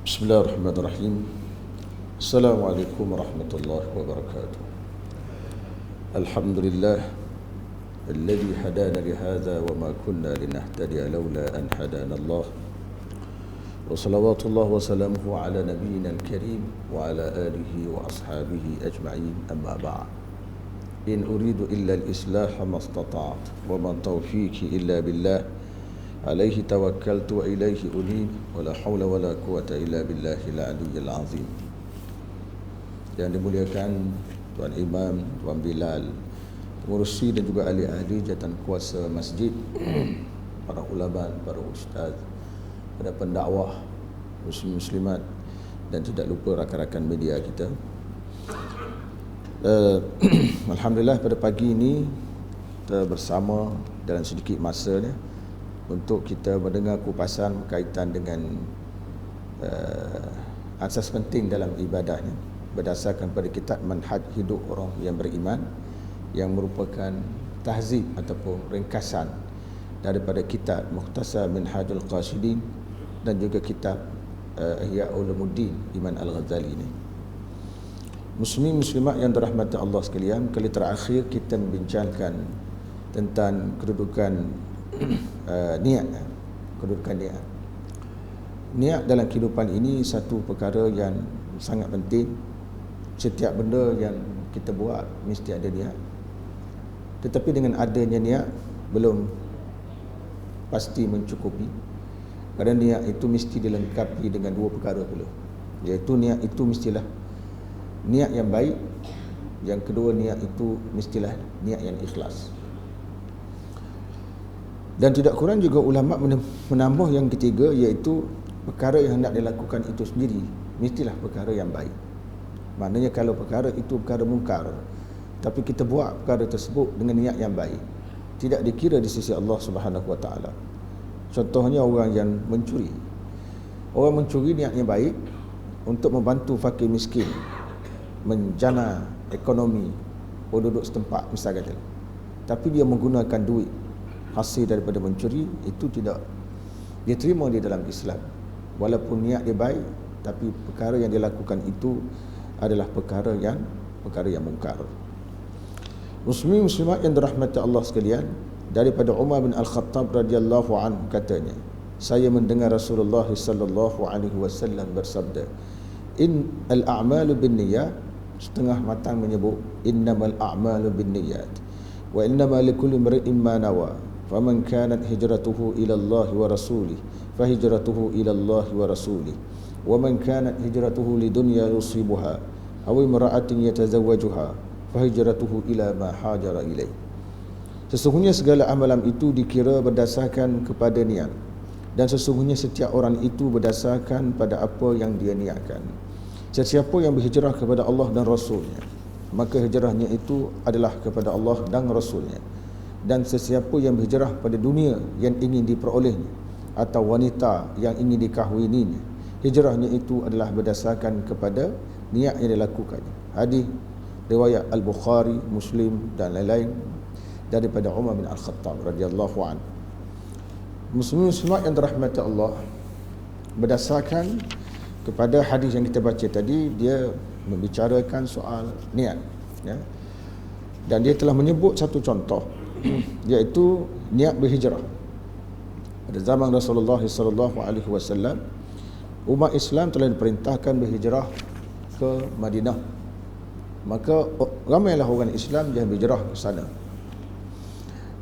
Bismillahirrahmanirrahim. Assalamualaikum warahmatullahi wabarakatuh. Alhamdulillah alladhi hadana lihadza wa ma kunna linahtadiya laula an hadana Allah. Wa salawatullah wa salamuhu ala nabiyyina al-karim wa ala alihi wa ashabihi ajma'in, amma ba'd. In uridu illa al-islah ma istata'tu wa ma tawfiqi illa billah. Alaihi tawakkaltu wa ilaihi unib wa la hawla wa la quwata illa billahil aliyyil azim. Yang dimuliakan Tuan Imam, Tuan Bilal, pengurusi dan juga ahli-ahli jawatan kuasa masjid, para ulama, para ustaz, para pendakwah, muslim-muslimat, dan tidak lupa rakan-rakan media kita. Alhamdulillah pada pagi ini kita bersama dalam sedikit masa ni untuk kita mendengar kupasan berkaitan dengan asas penting dalam ibadah ni berdasarkan pada kitab Manhaj Hidup Orang yang Beriman, yang merupakan tahzib ataupun ringkasan daripada kitab Mukhtasar Minhajul Qasidin dan juga kitab Ihya Ulumuddin Imam Al-Ghazali ni. Muslimin muslimat yang dirahmati Allah sekalian, kali terakhir kita membincangkan tentang kedudukan niat. Niat dalam kehidupan ini satu perkara yang sangat penting. Setiap benda yang kita buat mesti ada niat. Tetapi dengan adanya niat belum pasti mencukupi. Kerana niat itu mesti dilengkapi dengan dua perkara pula. Iaitu niat itu mestilah niat yang baik. Yang kedua, niat itu mestilah niat yang ikhlas. Dan tidak kurang juga ulama menambah yang ketiga, iaitu perkara yang hendak dilakukan itu sendiri mestilah perkara yang baik. Maknanya kalau perkara itu perkara mungkar, tapi kita buat perkara tersebut dengan niat yang baik, tidak dikira di sisi Allah Subhanahu Wa Taala. Contohnya orang yang mencuri. Orang mencuri niatnya baik untuk membantu fakir miskin, menjana ekonomi penduduk setempat misalnya. Tapi dia menggunakan duit hasil daripada mencuri, itu tidak diterima di dalam Islam. Walaupun niat dia baik, tapi perkara yang dilakukan itu adalah perkara yang mungkar. Muslimin muslimat yang dirahmati Allah sekalian, daripada Umar bin Al-Khattab radhiyallahu anhu katanya, saya mendengar Rasulullah sallallahu alaihi wasallam bersabda, in al-a'malu binniyat, setengah matang menyebut innamal a'malu binniyat wa innamal likulli imri'in ma nawa. Faman kanat hijratuhu ila Allah wa rasulih fahijratuhu ila Allah wa rasulih wa man kanat hijratuhu lidunya yusibuha aw imra'atin yatazawwajuha fahijratuhu ila ma hajara ilaih. Sesungguhnya segala amalan itu dikira berdasarkan kepada niat, dan sesungguhnya setiap orang itu berdasarkan pada apa yang dia niatkan. Sesiapa yang berhijrah kepada Allah dan Rasulnya, maka hijrahnya itu adalah kepada Allah dan Rasulnya. Dan sesiapa yang berhijrah pada dunia yang ingin diperolehnya atau wanita yang ingin dikahwininya, hijrahnya itu adalah berdasarkan kepada niat yang dilakukannya. Hadis riwayat Al-Bukhari, Muslim dan lain-lain daripada Umar bin Al-Khattab radhiyallahu anhu. Muslimin muslimat yang dirahmati Allah, berdasarkan kepada hadis yang kita baca tadi, dia membicarakan soal niat, ya. Dan dia telah menyebut satu contoh, iaitu niat berhijrah. Pada zaman Rasulullah sallallahu alaihi wasallam, umat Islam telah diperintahkan berhijrah ke Madinah. Maka ramailah orang Islam yang berhijrah ke sana.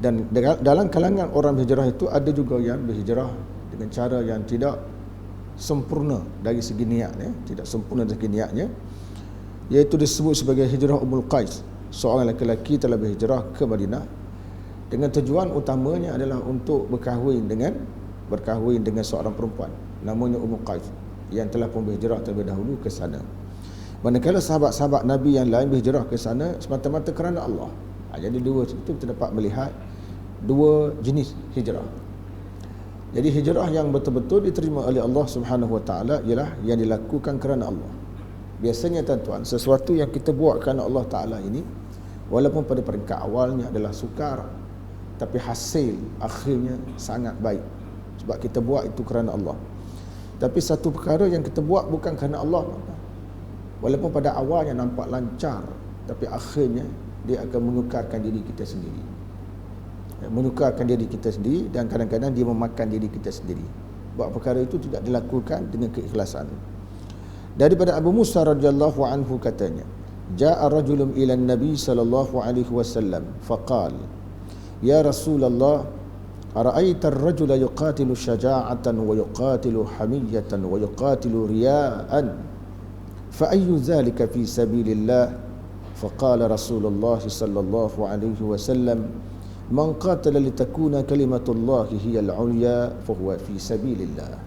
Dan dalam kalangan orang berhijrah itu ada juga yang berhijrah dengan cara yang tidak sempurna dari segi niatnya, tidak sempurna dari segi niatnya, iaitu disebut sebagai hijrah Ummul Qais. Seorang lelaki telah berhijrah ke Madinah dengan tujuan utamanya adalah untuk berkahwin dengan seorang perempuan namanya Ummul Qais yang telah pun berhijrah terlebih dahulu ke sana. Manakala sahabat-sahabat Nabi yang lain berhijrah ke sana semata-mata kerana Allah. Jadi dua itu kita dapat melihat dua jenis hijrah. Jadi hijrah yang betul-betul diterima oleh Allah Subhanahu Wa Taala ialah yang dilakukan kerana Allah. Biasanya tuan-tuan, sesuatu yang kita buat kerana Allah Taala ini, walaupun pada peringkat awalnya adalah sukar, tapi hasil akhirnya sangat baik sebab kita buat itu kerana Allah. Tapi satu perkara yang kita buat bukan kerana Allah, walaupun pada awalnya nampak lancar, tapi akhirnya dia akan menukarkan diri kita sendiri. Menukarkan diri kita sendiri, dan kadang-kadang dia memakan diri kita sendiri. Buat perkara itu tidak dilakukan dengan keikhlasan. Daripada Abu Musa radhiyallahu anhu katanya, ja'a rajulun ila Nabi sallallahu alaihi wasallam faqala, ya Rasulullah, ara'aita ar-rajula yuqatilu syaja'atan wa yuqatilu hamiyatan wa yuqatilu riya'an fa ayyu dhalika fi sabilillah? Faqala Rasulullah sallallahu alaihi wasallam, man qatala litakuna kalimatullahi hiya al-'ulya fa huwa fi sabilillah.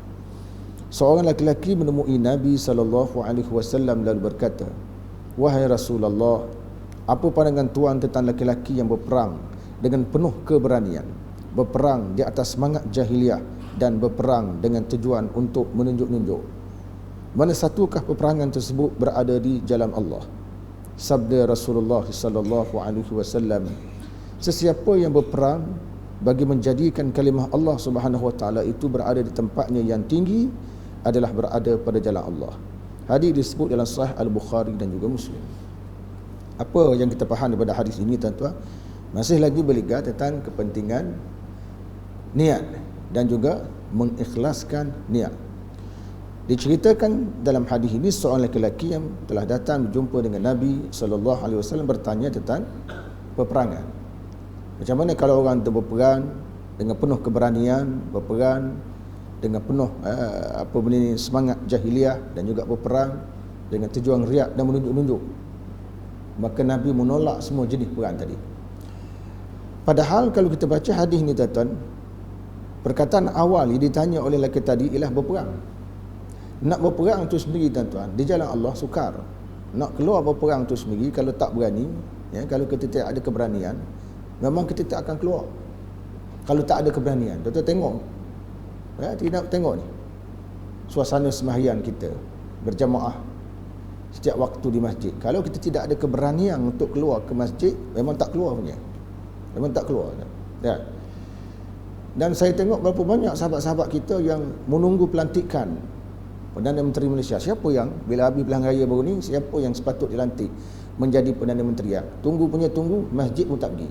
Seorang lelaki menemui Nabi sallallahu alaihi wasallam lalu berkata, wahai Rasulullah, apa pandangan tuan tentang lelaki yang berperang dengan penuh keberanian, berperang di atas semangat jahiliah dan berperang dengan tujuan untuk menunjuk-nunjuk? Mana satukah peperangan tersebut berada di jalan Allah? Sabda Rasulullah sallallahu alaihi wasallam, sesiapa yang berperang bagi menjadikan kalimah Allah Subhanahu wa taala itu berada di tempatnya yang tinggi adalah berada pada jalan Allah. Hadis disebut dalam Sahih Al-Bukhari dan juga Muslim. Apa yang kita faham daripada hadis ini, tuan-tuan? Masih lagi berligat tentang kepentingan niat dan juga mengikhlaskan niat. Diceritakan dalam hadis ini seorang lelaki yang telah datang berjumpa dengan Nabi sallallahu alaihi wasallam bertanya tentang peperangan. Macam mana kalau orang itu berperang dengan penuh keberanian, berperang dengan penuh semangat jahiliah dan juga berperang dengan tujuan riak dan menunjuk-nunjuk? Maka Nabi menolak semua jenis perang tadi. Padahal kalau kita baca hadis ni, tuan-tuan, perkataan awal yang ditanya oleh lelaki tadi ialah berperang. Nak berperang itu sendiri, tuan-tuan, di jalan Allah sukar. Nak keluar berperang itu sendiri, kalau tak berani, kalau kita tidak ada keberanian, memang kita tak akan keluar. Kalau tak ada keberanian, tuan-tuan tengok, tidak tengok ni suasana sembahyang kita berjamaah setiap waktu di masjid. Kalau kita tidak ada keberanian untuk keluar ke masjid, memang tak keluar punya. Memang tak keluar. Ya. Dan saya tengok berapa banyak sahabat-sahabat kita yang menunggu pelantikan Perdana Menteri Malaysia. Siapa yang bila habis pilihan raya baru ni, siapa yang sepatut dilantik menjadi Perdana Menteri? Tunggu punya tunggu, masjid pun tak pergi.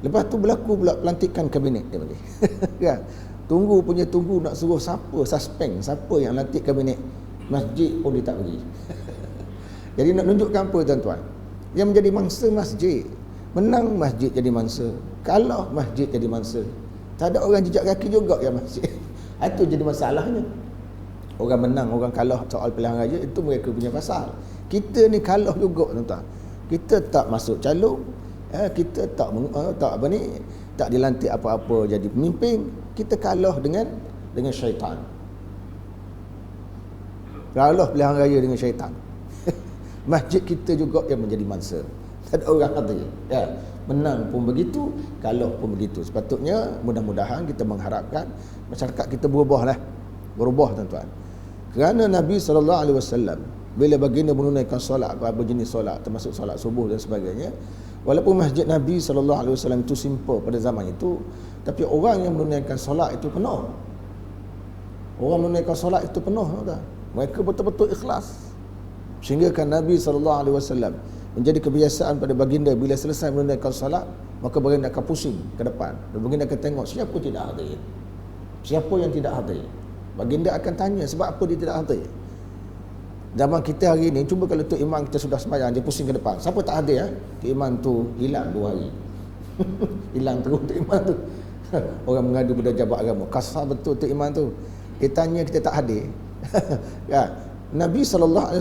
Lepas tu berlaku pula pelantikan kabinet dia bagi. Kan? Tunggu punya tunggu, nak suruh siapa suspend, siapa yang lantik kabinet, masjid pun dia tak pergi. Jadi nak tunjukkan apa, tuan-tuan? Yang menjadi mangsa masjid, menang masjid jadi mangsa, kalah masjid jadi mangsa. Tak ada orang jejak kaki juga yang masjid. Itu jadi masalahnya. Orang menang, orang kalah soal pilihan raya, itu mereka punya pasal. Kita ni kalah juga, tuan-tuan. Kita tak masuk calon, kita tak dilantik apa-apa jadi pemimpin. Kita kalah dengan syaitan. Kalah pilihan raya dengan syaitan. Masjid kita juga yang menjadi mangsa. Tak ada orang kata menang pun begitu, kalah pun begitu. Sepatutnya mudah-mudahan kita mengharapkan masyarakat kita berubah, tuan-tuan. Kerana Nabi SAW bila baginda menunaikan solat, apa jenis solat, termasuk solat subuh dan sebagainya, walaupun masjid Nabi SAW itu simple pada zaman itu, tapi orang yang menunaikan solat itu penuh. Orang menunaikan solat itu penuh, tuan. Mereka betul-betul ikhlas. Sehingga kan Nabi SAW menjadi kebiasaan pada baginda bila selesai menunaikan solat, maka baginda akan pusing ke depan dan baginda akan tengok siapa tidak hadir, siapa yang tidak hadir. Baginda akan tanya sebab apa dia tidak hadir. Zaman kita hari ni, cuba kalau Tok Imam kita sudah sembahyang, dia pusing ke depan, siapa tak hadir? Tok Imam tu hilang 2 hari. Hilang terus Tok Imam tu. Orang mengadu pada jabat agama, kasar betul Tok Imam tu. Dia tanya kita tak hadir. Nabi SAW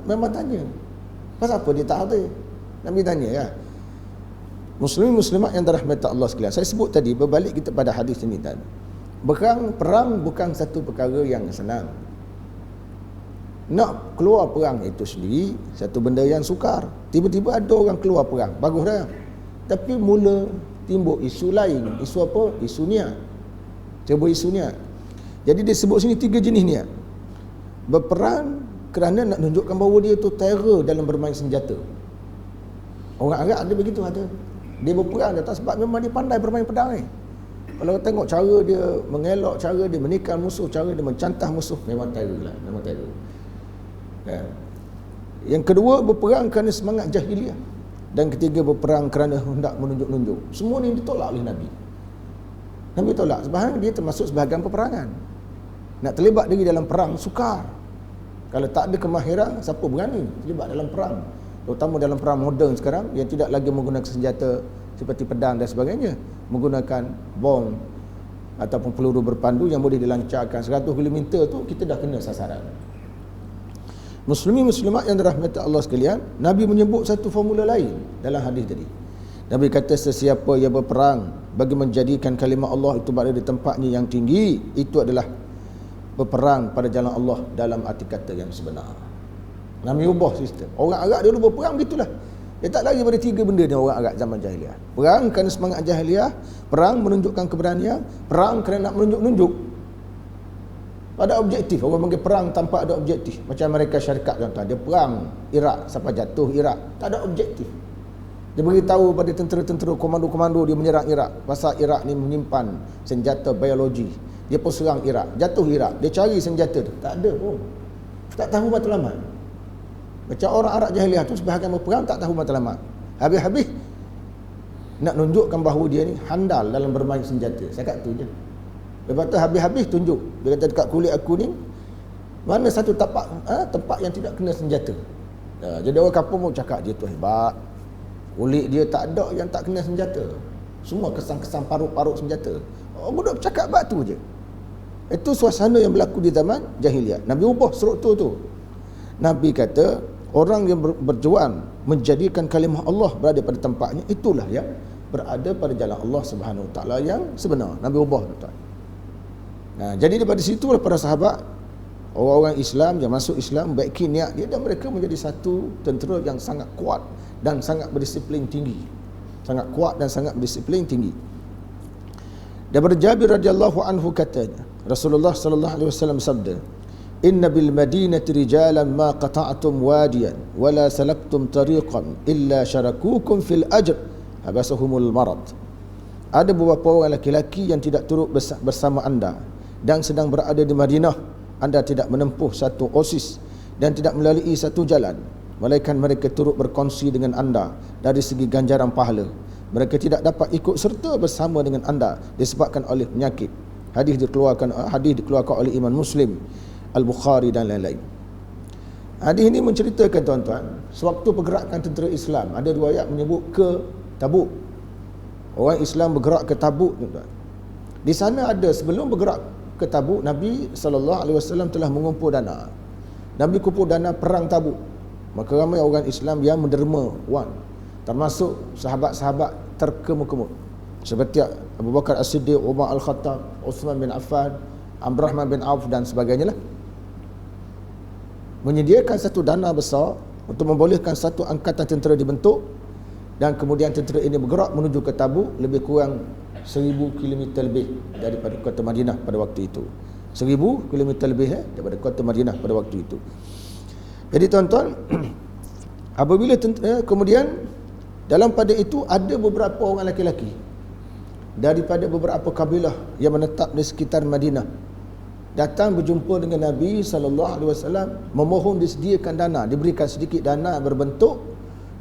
memang tanya, pasal apa dia tak hadir? Nabi tanya. Muslimin muslimat yang dirahmati Allah sekalian, saya sebut tadi, berbalik kita pada hadis ini tadi, perang bukan satu perkara yang senang. Nak keluar perang itu sendiri satu benda yang sukar. Tiba-tiba ada orang keluar perang, bagus dah. Tapi mula timbul isu lain. Isu apa? Isu niat. Cuba isu niat. Jadi dia sebut sini 3 jenis niat. Berperang kerana nak tunjukkan bahawa dia tu terror dalam bermain senjata. Orang Arab ada begitu, ada. Dia berperang datang sebab memang dia pandai bermain pedang ni. Kalau tengok cara dia mengelak, cara dia menikam musuh, cara dia mencantah musuh, memang terror lah, memang terror. Kan? Yang kedua, berperang kerana semangat jahiliah. Dan ketiga, berperang kerana hendak menunjuk-nunjuk. Semua ni ditolak oleh Nabi. Nabi tolak sebab dia termasuk sebahagian peperangan. Nak terlibat diri dalam perang sukar. Kalau tak ada kemahiran, siapa berani terlibat dalam perang? Terutama dalam perang moden sekarang yang tidak lagi menggunakan senjata seperti pedang dan sebagainya, menggunakan bom ataupun peluru berpandu yang boleh dilancarkan 100 km tu, kita dah kena sasaran. Muslimin muslimat yang dirahmati Allah sekalian, Nabi menyebut satu formula lain dalam hadis tadi. Nabi kata, sesiapa yang berperang bagi menjadikan kalimah Allah itu berada di tempatnya yang tinggi, itu adalah berperang pada jalan Allah dalam arti kata yang sebenar. Nabi ubah sistem. Orang Arab dulu berperang begitulah. Dia tak lagi pada tiga benda ni orang Arab zaman jahiliah. Perang kerana semangat jahiliah, perang menunjukkan keberanian, perang kerana nak menunjuk-nunjuk. Ada objektif. Orang panggil perang tanpa ada objektif. Macam mereka syarikat contoh, dia perang Iraq sampai jatuh Iraq, tak ada objektif. Dia beritahu pada tentera-tentera, komando-komando dia menyerang Iraq, pasal Iraq ni menyimpan senjata biologi. Dia pun serang Iraq, jatuh Iraq, dia cari senjata tu, tak ada pun. Tak tahu matlamat. Macam orang Arab jahiliah tu sebahagian berperang tak tahu matlamat. Habis-habis nak tunjukkan bahawa dia ni handal dalam bermain senjata. Cakap tu je. Lepas tu habis-habis tunjuk. Dia kata dekat kulit aku ni mana satu tempat yang tidak kena senjata. Jadi orang kampung pun cakap dia tu hebat. Kulit dia tak ada yang tak kena senjata. Semua kesan-kesan parut-parut senjata. Orang budak bercakap batu je. Itu suasana yang berlaku di zaman jahiliah. Nabi ubah struktur tu. Nabi kata, orang yang berjuang menjadikan kalimah Allah berada pada tempatnya, itulah yang berada pada jalan Allah Subhanahu Wa Taala yang sebenar. Nabi ubah tuan. Jadi daripada situlah para sahabat, orang-orang Islam yang masuk Islam, baiki niat dia dan mereka menjadi satu tentera yang sangat kuat dan sangat berdisiplin tinggi. Sangat kuat dan sangat berdisiplin tinggi. Daripada Jabir radhiyallahu anhu katanya, Rasulullah sallallahu alaihi wasallam sabda, "Inna bil madinati rijalan ma qata'tum wadiyan wa la salaktum tariqan illa syarakukum fil ajr habasahumul marad." Ada beberapa orang lelaki yang tidak turut bersama anda dan sedang berada di Madinah. Anda tidak menempuh satu osis dan tidak melalui satu jalan, melainkan mereka turut berkongsi dengan anda dari segi ganjaran pahala. Mereka tidak dapat ikut serta bersama dengan anda disebabkan oleh penyakit. Hadis dikeluarkan oleh Imam Muslim, Al-Bukhari dan lain-lain. Hadis ini menceritakan tuan-tuan, sewaktu pergerakan tentera Islam, ada riwayat menyebut ke Tabuk. Orang Islam bergerak ke Tabuk tuan-tuan. Di sana ada, sebelum bergerak ke Tabuk, Nabi SAW telah mengumpul dana. Nabi kumpul dana perang Tabuk. Maka ramai orang Islam yang menderma wang, termasuk sahabat-sahabat terkemut-kemut seperti Abu Bakar As-Siddiq, Umar Al-Khattab, Uthman bin Affan, Abdurrahman bin Auf dan sebagainya lah, menyediakan satu dana besar untuk membolehkan satu angkatan tentera dibentuk, dan kemudian tentera ini bergerak menuju ke Tabuk, lebih kurang 1000 km lebih daripada kota Madinah pada waktu itu. 1000 km lebih daripada kota Madinah pada waktu itu. Jadi tuan-tuan, apabila kemudian dalam pada itu ada beberapa orang lelaki daripada beberapa kabilah yang menetap di sekitar Madinah datang berjumpa dengan Nabi SAW, memohon disediakan dana, diberikan sedikit dana berbentuk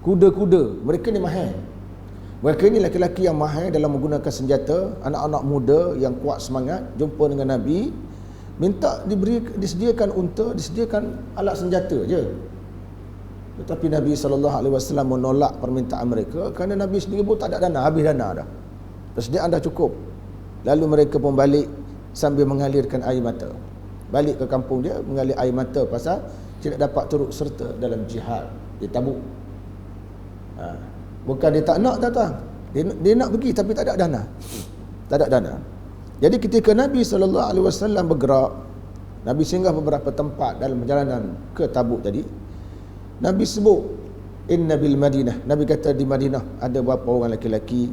kuda-kuda. Mereka ni mahir. Mereka ni lelaki yang mahir dalam menggunakan senjata, anak-anak muda yang kuat semangat, jumpa dengan Nabi, minta disediakan unta, disediakan alat senjata je. Tetapi Nabi SAW menolak permintaan mereka kerana Nabi sendiri pun tak ada dana, habis dana dah. Persediaan dah cukup. Lalu mereka pun balik sambil mengalirkan air mata. Balik ke kampung dia mengalir air mata pasal tidak dapat turut serta dalam jihad di Tabuk. Bukan dia tak nak datang. Dia nak pergi tapi tak ada dana. Tak ada dana. Jadi ketika Nabi SAW bergerak, Nabi singgah beberapa tempat dalam perjalanan ke Tabuk tadi, Nabi sebut inna bil Madinah. Nabi kata di Madinah ada beberapa orang lelaki,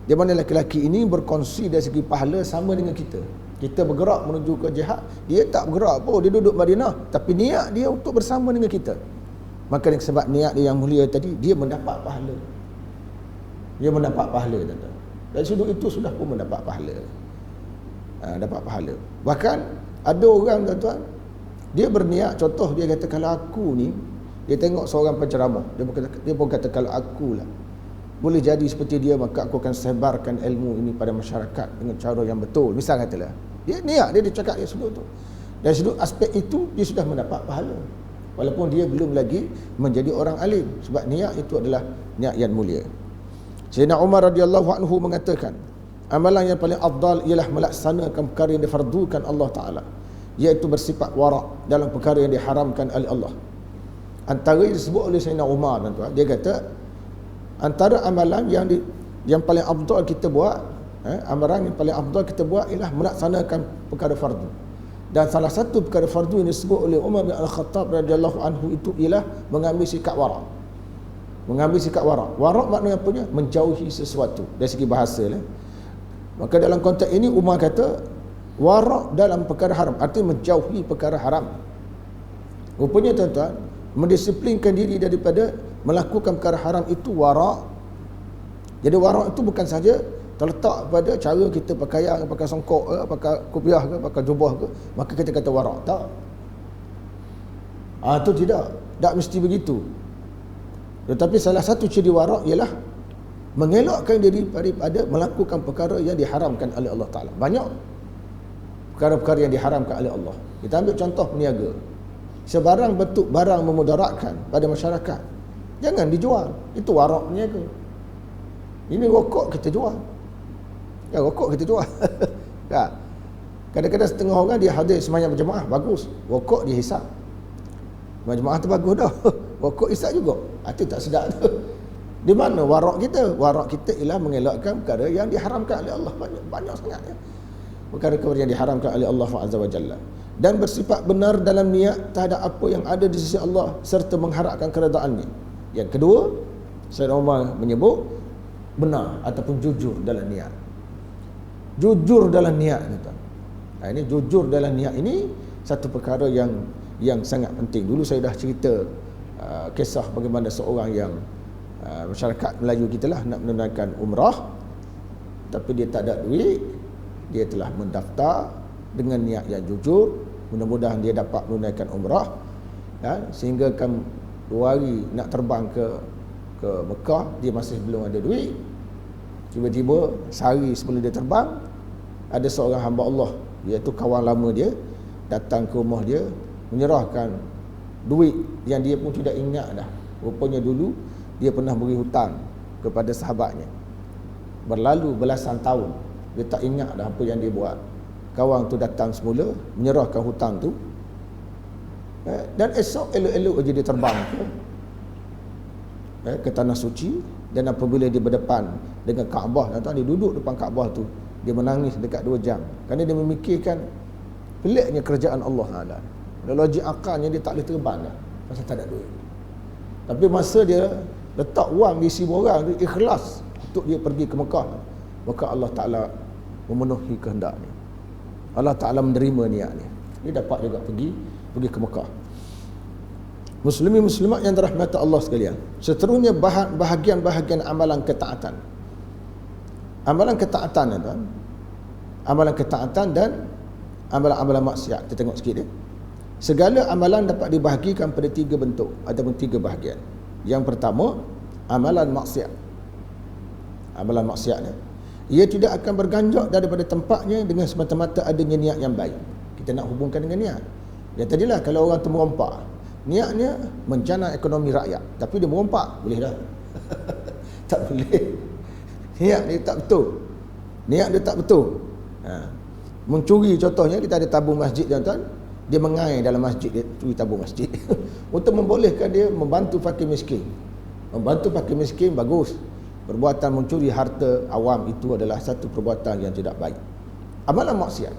di mana lelaki ini berkongsi dari segi pahala sama dengan kita. Kita bergerak menuju ke jihad, dia tak bergerak pun, dia duduk Madinah, tapi niat dia untuk bersama dengan kita. Maka sebab niat dia yang mulia tadi, dia mendapat pahala. Dia mendapat pahala tuan-tuan. Dari sudut itu sudah pun mendapat pahala. Dapat pahala. Bahkan ada orang tuan-tuan, dia berniat, contoh dia kata kalau aku ni, dia tengok seorang penceramah, dia pun kata kalau akulah boleh jadi seperti dia, maka aku akan sebarkan ilmu ini pada masyarakat dengan cara yang betul. Misal katalah, dia niat dia cakap dia sudut tu. Dari sudut aspek itu dia sudah mendapat pahala. Walaupun dia belum lagi menjadi orang alim, sebab niat itu adalah niat yang mulia. Sayyidina Umar radhiyallahu anhu mengatakan, amalan yang paling afdal ialah melaksanakan perkara yang difardukan Allah Taala, iaitu bersifat warak dalam perkara yang diharamkan oleh Allah. Antara yang disebut oleh Sayyidina Umar, tuan-tuan, dia kata antara amalan yang paling afdal kita buat, amalan yang paling afdal kita buat ialah melaksanakan perkara fardu. Dan salah satu perkara fardu yang disebut oleh Umar bin Al-Khattab radhiyallahu anhu itu ialah mengambil sikap warak. Mengambil sikap warak. Warak maknanya apanya? Menjauhi sesuatu dari segi bahasa lah. Maka dalam konteks ini Umar kata warak dalam perkara haram, artinya menjauhi perkara haram. Rupanya tuan-tuan, mendisiplinkan diri daripada melakukan perkara haram itu warak. Jadi warak itu bukan saja terletak pada cara kita pakaian, pakai songkok ke, pakai kopiah ke, pakai jubah ke, maka kita kata warak. Tak. Itu tidak. Tak mesti begitu. Tetapi salah satu ciri warak ialah mengelakkan diri daripada melakukan perkara yang diharamkan oleh Allah Ta'ala. Banyak perkara-perkara yang diharamkan oleh Allah. Kita ambil contoh peniaga. Sebarang bentuk barang memudaratkan pada masyarakat, jangan dijual. Itu warak peniaga. Ini rokok kita jual. Ya, rokok kita jual. Ya. Kadang-kadang setengah orang dia hadir sembahyang berjemaah, bagus. Rokok dia hisap. Berjemaah tu bagus dah. Rokok hisap juga. Itu tak sedap tu. Di mana warak kita? Warak kita ialah mengelakkan perkara yang diharamkan oleh Allah. Banyak sangat ya. Perkara-perkara yang diharamkan oleh Allah Azza wa Jalla. Dan bersifat benar dalam niat terhadap apa yang ada di sisi Allah serta mengharapkan keredaan-Nya. Yang kedua, Sayyidina Umar menyebut benar ataupun jujur dalam niat. Jujur dalam niat, tuan. Ini jujur dalam niat ini satu perkara yang sangat penting. Dulu saya dah cerita kisah bagaimana seorang yang masyarakat Melayu kita lah nak menunaikan umrah, tapi dia tak ada duit. Dia telah mendaftar dengan niat yang jujur, mudah-mudahan dia dapat menunaikan umrah, sehingga kan 2 hari nak terbang ke Mekah, dia masih belum ada duit. Tiba-tiba sehari sebelum dia terbang, ada seorang hamba Allah, iaitu kawan lama dia, datang ke rumah dia, menyerahkan duit yang dia pun tidak ingat dah. Rupanya dulu dia pernah beri hutang kepada sahabatnya. Berlalu belasan tahun, dia tak ingat dah apa yang dia buat. Kawan tu datang semula, menyerahkan hutang tu, dan esok elok-elok aja dia terbang ke tanah suci. Dan apabila dia berdepan dengan Kaabah, dia duduk depan Kaabah tu, dia menangis dekat 2 jam, kerana dia memikirkan peliknya kerajaan Allah Taala. Logik akalnya dia tak boleh terbang dah, pasal tak ada duit. Tapi masa dia letak wang di isi borang tu, ikhlas untuk dia pergi ke Mekah, maka Allah Ta'ala memenuhi kehendaknya. Allah Ta'ala menerima niatnya. Dia dapat juga pergi ke Mekah. Muslimin muslimat yang dirahmati Allah sekalian, seterusnya bahagian-bahagian amalan ketaatan. Amalan ketaatan, tuan. Amalan ketaatan dan amalan-amalan maksiat. Kita tengok sikit dia. Segala amalan dapat dibahagikan pada 3 bentuk ataupun 3 bahagian. Yang pertama, amalan maksiat. Amalan maksiat ni, ia tidak akan berganjak daripada tempatnya dengan semata-mata adanya niat yang baik. Kita nak hubungkan dengan niat. Ya tadilah, kalau orang tu merompak, niatnya menjana ekonomi rakyat, tapi dia merompak, boleh dah? Tak boleh. Niat dia tak betul. Niat dia tak betul. Mencuri contohnya, kita ada tabung masjid, tuan-tuan. Dia mengai dalam masjid, dia curi tabung masjid. Untuk membolehkan dia membantu fakir miskin. Membantu fakir miskin, bagus. Perbuatan mencuri harta awam itu adalah satu perbuatan yang tidak baik. Amalan maksiat.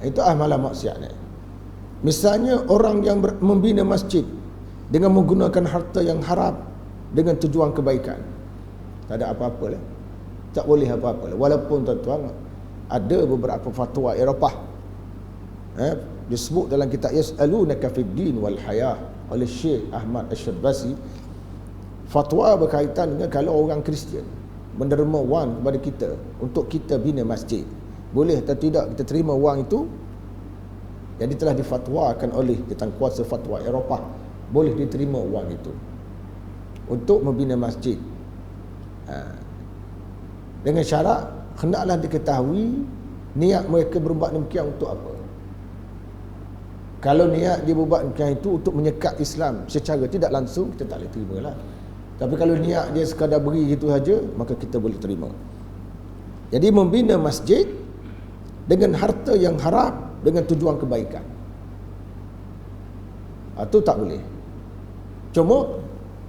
Itu amalan maksiat. Misalnya orang yang membina masjid dengan menggunakan harta yang haram dengan tujuan kebaikan. Tak ada apa-apa lah. Tak boleh apa-apa lah. Walaupun tuan-tuan, ada beberapa fatwa Eropah, disebut dalam kitab Yas'alunaka fid din wal hayah oleh Syekh Ahmad Asy-Syarbasi, fatwa berkaitan dengan kalau orang Kristian menderma wang kepada kita untuk kita bina masjid, boleh atau tidak kita terima wang itu? Jadi telah difatwakan oleh Jawatankuasa Fatwa Eropah, boleh diterima wang itu untuk membina masjid. Dengan syarat hendaklah diketahui niat mereka berbuat demikian untuk apa. Kalau niat dia berbuat demikian itu untuk menyekat Islam secara tidak langsung, kita tak boleh terima lah. Tapi kalau niat dia sekadar beri gitu saja, maka kita boleh terima. Jadi membina masjid dengan harta yang haram dengan tujuan kebaikan, itu tak boleh. Cuma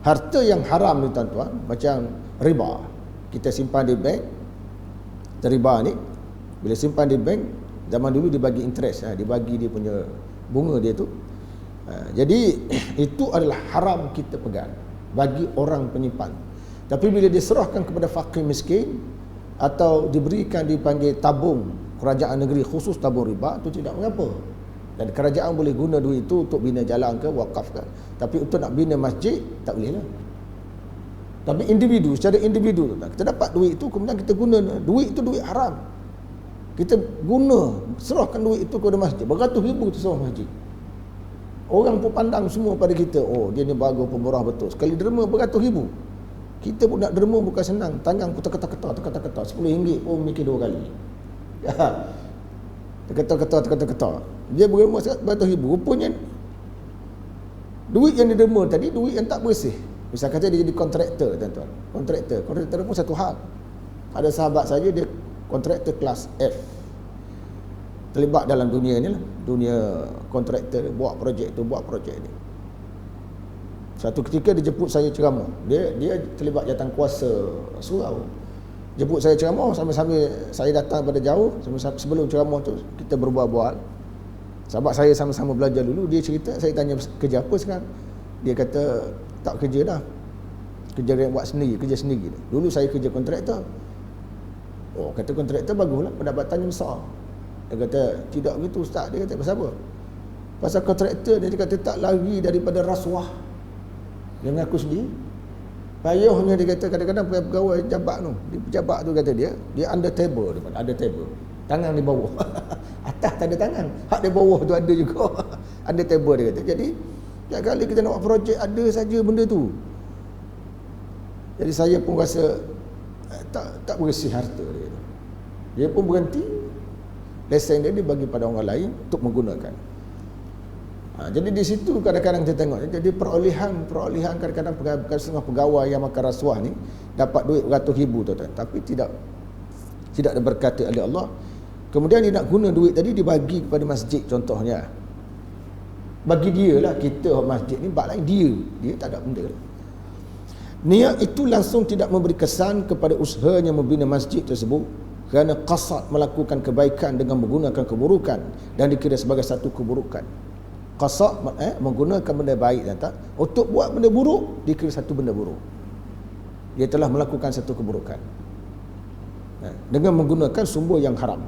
harta yang haram ni tuan-tuan, macam riba, kita simpan di bank, riba ni bila simpan di bank, zaman dulu dibagi interest, dibagi dia punya bunga dia tu. Jadi itu adalah haram kita pegang bagi orang penyimpan. Tapi bila diserahkan kepada fakir miskin atau diberikan, dipanggil tabung kerajaan negeri khusus tabung riba, itu tidak mengapa. Dan kerajaan boleh guna duit itu untuk bina jalan ke, wakaf ke. Tapi untuk nak bina masjid, tak boleh lah. Tapi individu, secara individu, kita dapat duit itu, kemudian kita guna. Duit itu duit haram. Kita guna, serahkan duit itu kepada masjid. Beratus ribu tu serah masjid. Orang pun pandang semua pada kita, oh dia ni bagus, pemurah betul. Sekali derma beratus ribu. Kita pun nak derma bukan senang. Tangan pun terketar-ketar. RM10 pun mikir 2 kali. Terketar. Dia berderma beratus ribu. Rupanya duit yang diderma tadi, duit yang tak bersih. Misal kata dia jadi kontraktor, tuan-tuan. Kontraktor pun satu hal. Ada sahabat saya, dia kontraktor kelas F, terlibat dalam dunia ni lah, dunia kontraktor, buat projek ni. Satu ketika dia jemput saya ceramah. Dia terlibat Jawatankuasa Surau. Jemput saya ceramah, sambil-sambil saya datang pada jauh, sebelum ceramah tu kita berbual-bual. Sahabat saya sama-sama belajar dulu, dia cerita, saya tanya kerja apa sekarang. Dia kata tak kerja dah. Kerja yang buat sendiri, kerja sendiri. Dulu saya kerja kontraktor. Oh, kata kontraktor baguslah, pendapatannya besar. Dia kata tidak begitu ustaz. Dia kata pasal apa? Pasal kontraktor dia kata tak lari daripada rasuah. Dia mengaku sendiri. Payahnya dia kata kadang-kadang pegawai jabat tu, di pejabat tu kata dia under table, ada table. Tangan di bawah. Atas tak ada tangan. Hak di bawah tu ada juga. Under table dia kata. Jadi setiap kali kita nak buat projek ada saja benda tu. Jadi saya pun rasa tak bersih harta dia. Dia pun berhenti. Lesen dia dibagi pada orang lain untuk menggunakan. Jadi di situ kadang-kadang kita tengok, jadi perolehan kadang-kadang setengah pegawai yang makan rasuah ni dapat duit beratus ribu tuan-tuan, tapi tidak diberkati oleh Allah. Kemudian dia nak guna duit tadi dibagi kepada masjid contohnya. Bagi dia lah, kita masjid ni bak lain, dia tak ada benda. Niat itu langsung tidak memberi kesan kepada usahanya membina masjid tersebut, kerana qasad melakukan kebaikan dengan menggunakan keburukan dan dikira sebagai satu keburukan. Qasad menggunakan benda baik dan tak untuk buat benda buruk, dikira satu benda buruk. Dia telah melakukan satu keburukan dengan menggunakan sumber yang haram.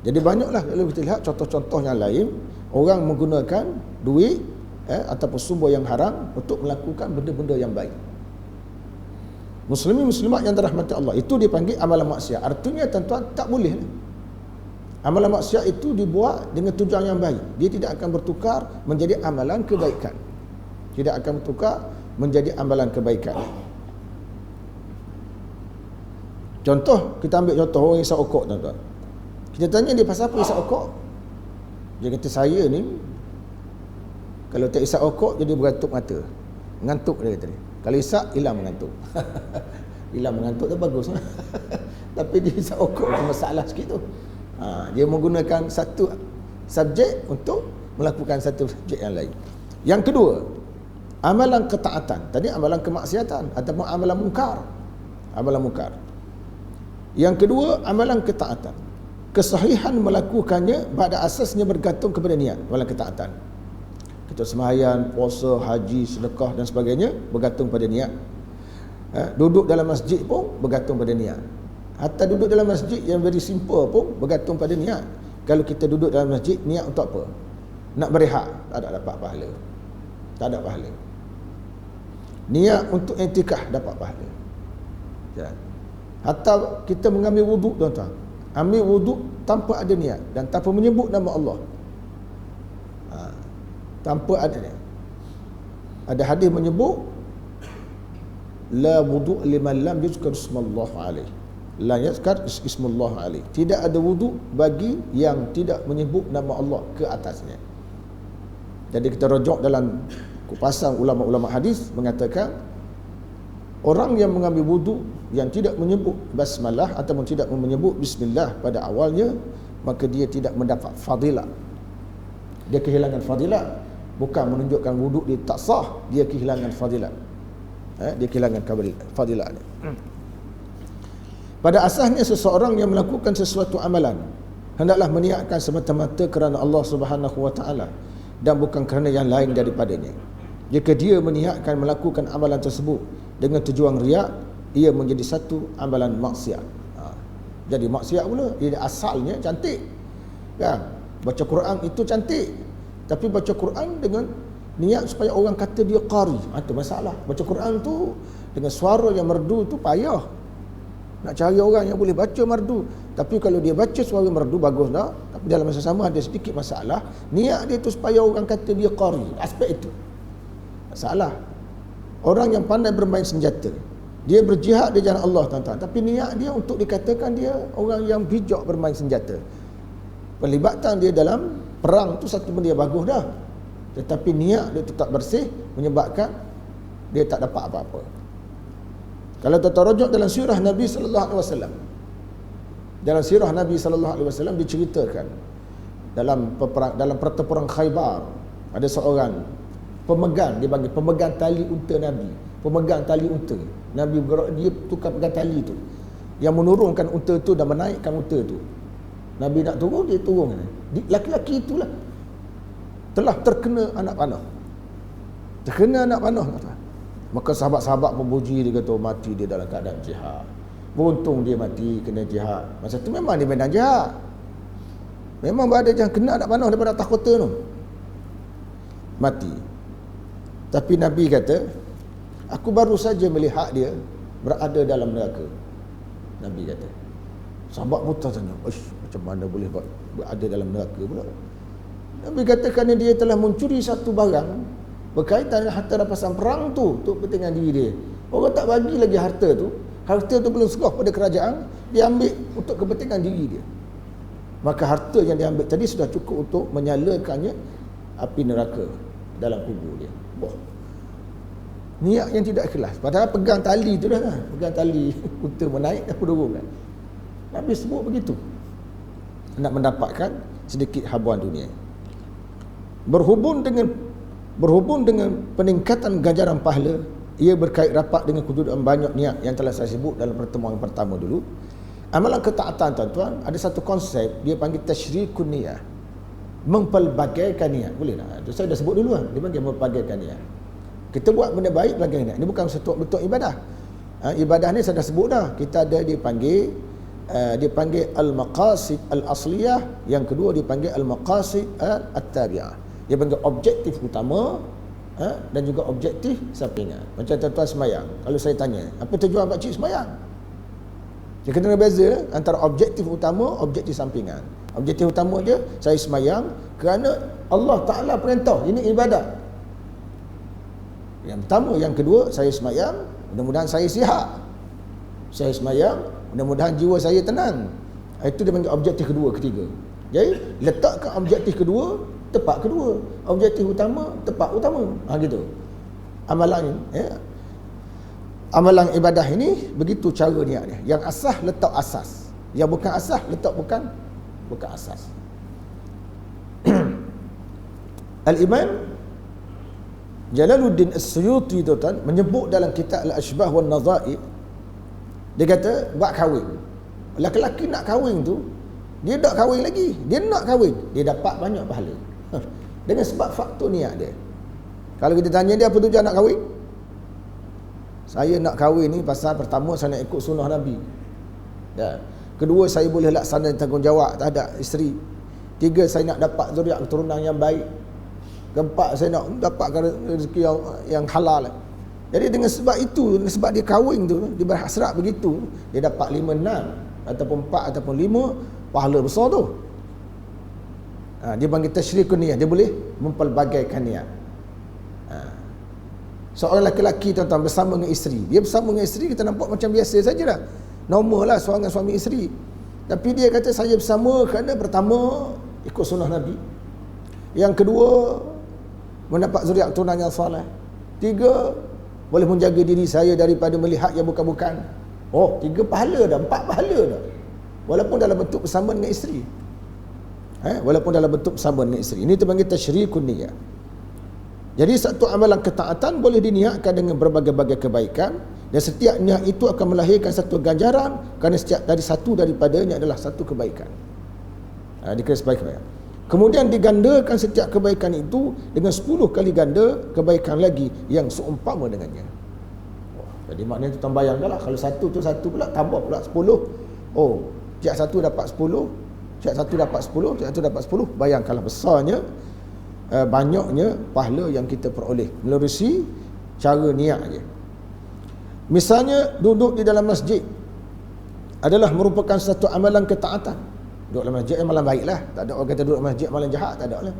Jadi banyaklah kalau kita lihat contoh-contoh yang lain, orang menggunakan duit ataupun sumber yang haram untuk melakukan benda-benda yang baik. Muslimin muslimat yang dirahmati Allah, itu dipanggil amalan maksiat. Artinya tuan-tuan tak boleh. Amalan maksiat itu dibuat dengan tujuan yang baik. Dia tidak akan bertukar menjadi amalan kebaikan. Tidak akan bertukar menjadi amalan kebaikan. Contoh, kita ambil contoh orang isap okok, tuan-tuan. Kita tanya dia pasal apa isap okok? Dia kata saya ni kalau tak isap okok jadi beratuk mata. Mengantuk dia kata ni. Kalau isap hilang mengantuk. Hilang mengantuk tu bagus. Tapi dia isap okok tu masalah sikit tu. Dia menggunakan satu subjek untuk melakukan satu subjek yang lain. Yang kedua, amalan ketaatan. Tadi amalan kemaksiatan ataupun amalan mungkar. Amalan mungkar. Yang kedua, amalan ketaatan. Kesahihan melakukannya pada asasnya bergantung kepada niat. Amalan ketaatan. Kita sembahyang, puasa, haji, sedekah dan sebagainya bergantung pada niat. Duduk dalam masjid pun bergantung pada niat. Hatta duduk dalam masjid yang very simple pun bergantung pada niat. Kalau kita duduk dalam masjid, niat untuk apa? Nak berehat, tak ada dapat pahala. Tak ada pahala. Niat untuk i'tikaf dapat pahala. Ya. Hatta kita mengambil wuduk, tuan-tuan, ambil wuduk tanpa ada niat dan tanpa menyebut nama Allah. Tanpa ada niat. Ada hadis menyebut la wudu' liman lam yuzkar ismallah alaih. La yazkar ismallah alaih. Tidak ada wuduk bagi yang tidak menyebut nama Allah ke atasnya. Jadi kita rujuk dalam kupasan ulama-ulama hadis mengatakan orang yang mengambil wuduk yang tidak menyebut basmalah ataupun tidak menyebut bismillah pada awalnya, maka dia tidak mendapat fadilah. Dia kehilangan fadilah. Bukan menunjukkan wuduk dia tak sah, dia kehilangan fadilah. Dia kehilangan fadilah. Pada asasnya seseorang yang melakukan sesuatu amalan hendaklah meniatkan semata-mata kerana Allah Subhanahu wa taala dan bukan kerana yang lain daripadanya. Jika dia meniatkan melakukan amalan tersebut dengan tujuan riak, ia menjadi satu amalan maksiat. Jadi maksiat pula. Dia asalnya cantik, kan? Baca Quran itu cantik, tapi baca Quran dengan niat supaya orang kata dia qari, itu masalah. Baca Quran tu dengan suara yang merdu tu payah. Nak cari orang yang boleh baca merdu. Tapi kalau dia baca suara merdu bagus tak, tapi dalam masa sama ada sedikit masalah. Niat dia tu supaya orang kata dia qari, aspek itu masalah. Orang yang pandai bermain senjata, dia berjihad di jalan Allah, tuan-tuan, tapi niat dia untuk dikatakan dia orang yang bijak bermain senjata. Pelibatan dia dalam perang tu satu benda yang bagus dah, tetapi niat dia tetap bersih menyebabkan dia tak dapat apa-apa. Kalau tuan-tuan rujuk dalam sirah Nabi sallallahu alaihi wasallam, dalam sirah Nabi sallallahu alaihi wasallam diceritakan dalam pertempuran Khaybar ada seorang pemegang, dia panggil pemegang tali unta Nabi, pemegang tali unta Nabi, dia tukar pegang tali tu yang menurunkan unta tu dan menaikkan unta tu. Nabi nak turun, dia turun. Laki-laki itulah telah terkena anak panah. Terkena anak panah. Maka sahabat-sahabat memuji dia, kata mati dia dalam keadaan jihad. Beruntung dia mati kena jihad. Masa tu memang dia medan jihad. Memang ada yang kena anak panah daripada atas kota tu. Mati. Tapi Nabi kata, aku baru saja melihat dia berada dalam neraka. Nabi kata. Sahabat pun tanya, macam mana boleh berada dalam neraka pula? Nabi kata kerana dia telah mencuri satu barang berkaitan dengan harta rampasan perang tu untuk kepentingan diri dia. Orang tak bagi lagi harta tu belum serah pada kerajaan, dia ambil untuk kepentingan diri dia. Maka harta yang dia ambil tadi sudah cukup untuk menyalakannya api neraka dalam kubur dia. Wah. Niat yang tidak ikhlas. Padahal pegang tali tu dah kan. Pegang tali unta menaik dan turun kan. Nabi sebut begitu. Nak mendapatkan sedikit habuan dunia. Berhubung dengan peningkatan ganjaran pahala, ia berkait rapat dengan kedudukan banyak niat yang telah saya sebut dalam pertemuan pertama dulu. Amalan ketaatan, tuan-tuan, ada satu konsep dia panggil tasyrikun niyah, mempelbagaikan niat. Boleh tak? Itu saya dah sebut dulu kan. Dia panggil mempelbagaikan niat. Kita buat benda baik pelbagai niat. Ini bukan satu bentuk ibadah. Ibadah ni saya dah sebut dah. Kita ada dipanggil al-maqasid al-asliyah, yang kedua dipanggil al-maqasid at-tabi'ah. Dia panggil objektif utama dan juga objektif sampingan. Macam tuan-tuan semayang, kalau saya tanya, apa tujuan pakcik semayang? Dia kena beza antara objektif utama, objektif sampingan. Objektif utama dia, saya semayang kerana Allah Ta'ala perintah, ini ibadat. Yang pertama. Yang kedua, saya semayang mudah-mudahan saya sihat. Saya semayang mudah-mudahan jiwa saya tenang. Itu dia panggil objektif kedua, ketiga. Jadi letakkan objektif kedua, tepat kedua. Objektif utama, tepat utama. Gitu. Amalan amalan ibadah ini begitu cara niatnya. Yang asas letak asas. Yang bukan asas letak bukan asas. Al-Imam Jalaluddin As-Suyuti tuan menyebut dalam kitab Al-Ashbah wan Nadha'ir, dia kata buat kahwin. Laki-laki nak kahwin tu, dia tak kahwin lagi, dia nak kahwin, dia dapat banyak pahala. Dengan sebab faktor niat dia. Kalau kita tanya dia apa tujuan nak kahwin? Saya nak kahwin ni pasal pertama saya nak ikut sunnah Nabi. Ya. Kedua, saya boleh laksana tanggungjawab terhadap isteri. Tiga, saya nak dapat zuriat keturunan yang baik. Keempat, saya nak dapatkan rezeki yang halal. Jadi dengan sebab itu, sebab dia kahwin tu, dia berhasrat begitu, dia dapat 5, 6 ataupun 4 ataupun 5 pahala besar tu. Dia panggil tasyrikun niyah, dia boleh mempelbagaikan niat. Seorang lelaki tuan-tuan bersama dengan isteri, dia bersama dengan isteri kita nampak macam biasa sajalah, normal lah seorang suami isteri. Tapi dia kata saya bersama kerana pertama ikut sunnah Nabi, yang kedua mendapat zuriat keturunan yang soleh, 3 boleh menjaga diri saya daripada melihat yang bukan-bukan. 3 pahala dah, 4 pahala dah, walaupun dalam bentuk bersama dengan isteri. Walaupun dalam bentuk bersama dengan isteri. Ini terpanggil tasyrikun niyah. Jadi satu amalan ketaatan boleh diniatkan dengan berbagai-bagai kebaikan, dan setiap niat itu akan melahirkan satu ganjaran, kerana setiap dari satu daripadanya adalah satu kebaikan. Dikira sebagai kebaikan. Kemudian digandakan setiap kebaikan itu dengan 10 kali ganda kebaikan lagi yang seumpama dengannya. Jadi maknanya tuan bayangkanlah, kalau satu tu satu pula, tambah pula 10. Tiap satu dapat 10, tiap satu dapat 10, tiap satu dapat 10. Bayangkanlah besarnya, banyaknya pahala yang kita peroleh melalui cara niat je. Misalnya duduk di dalam masjid adalah merupakan satu amalan ketaatan. Duduk dalam masjid amalan baiklah. Tak ada orang kata duduk dalam masjid amalan jahat, tak ada lah.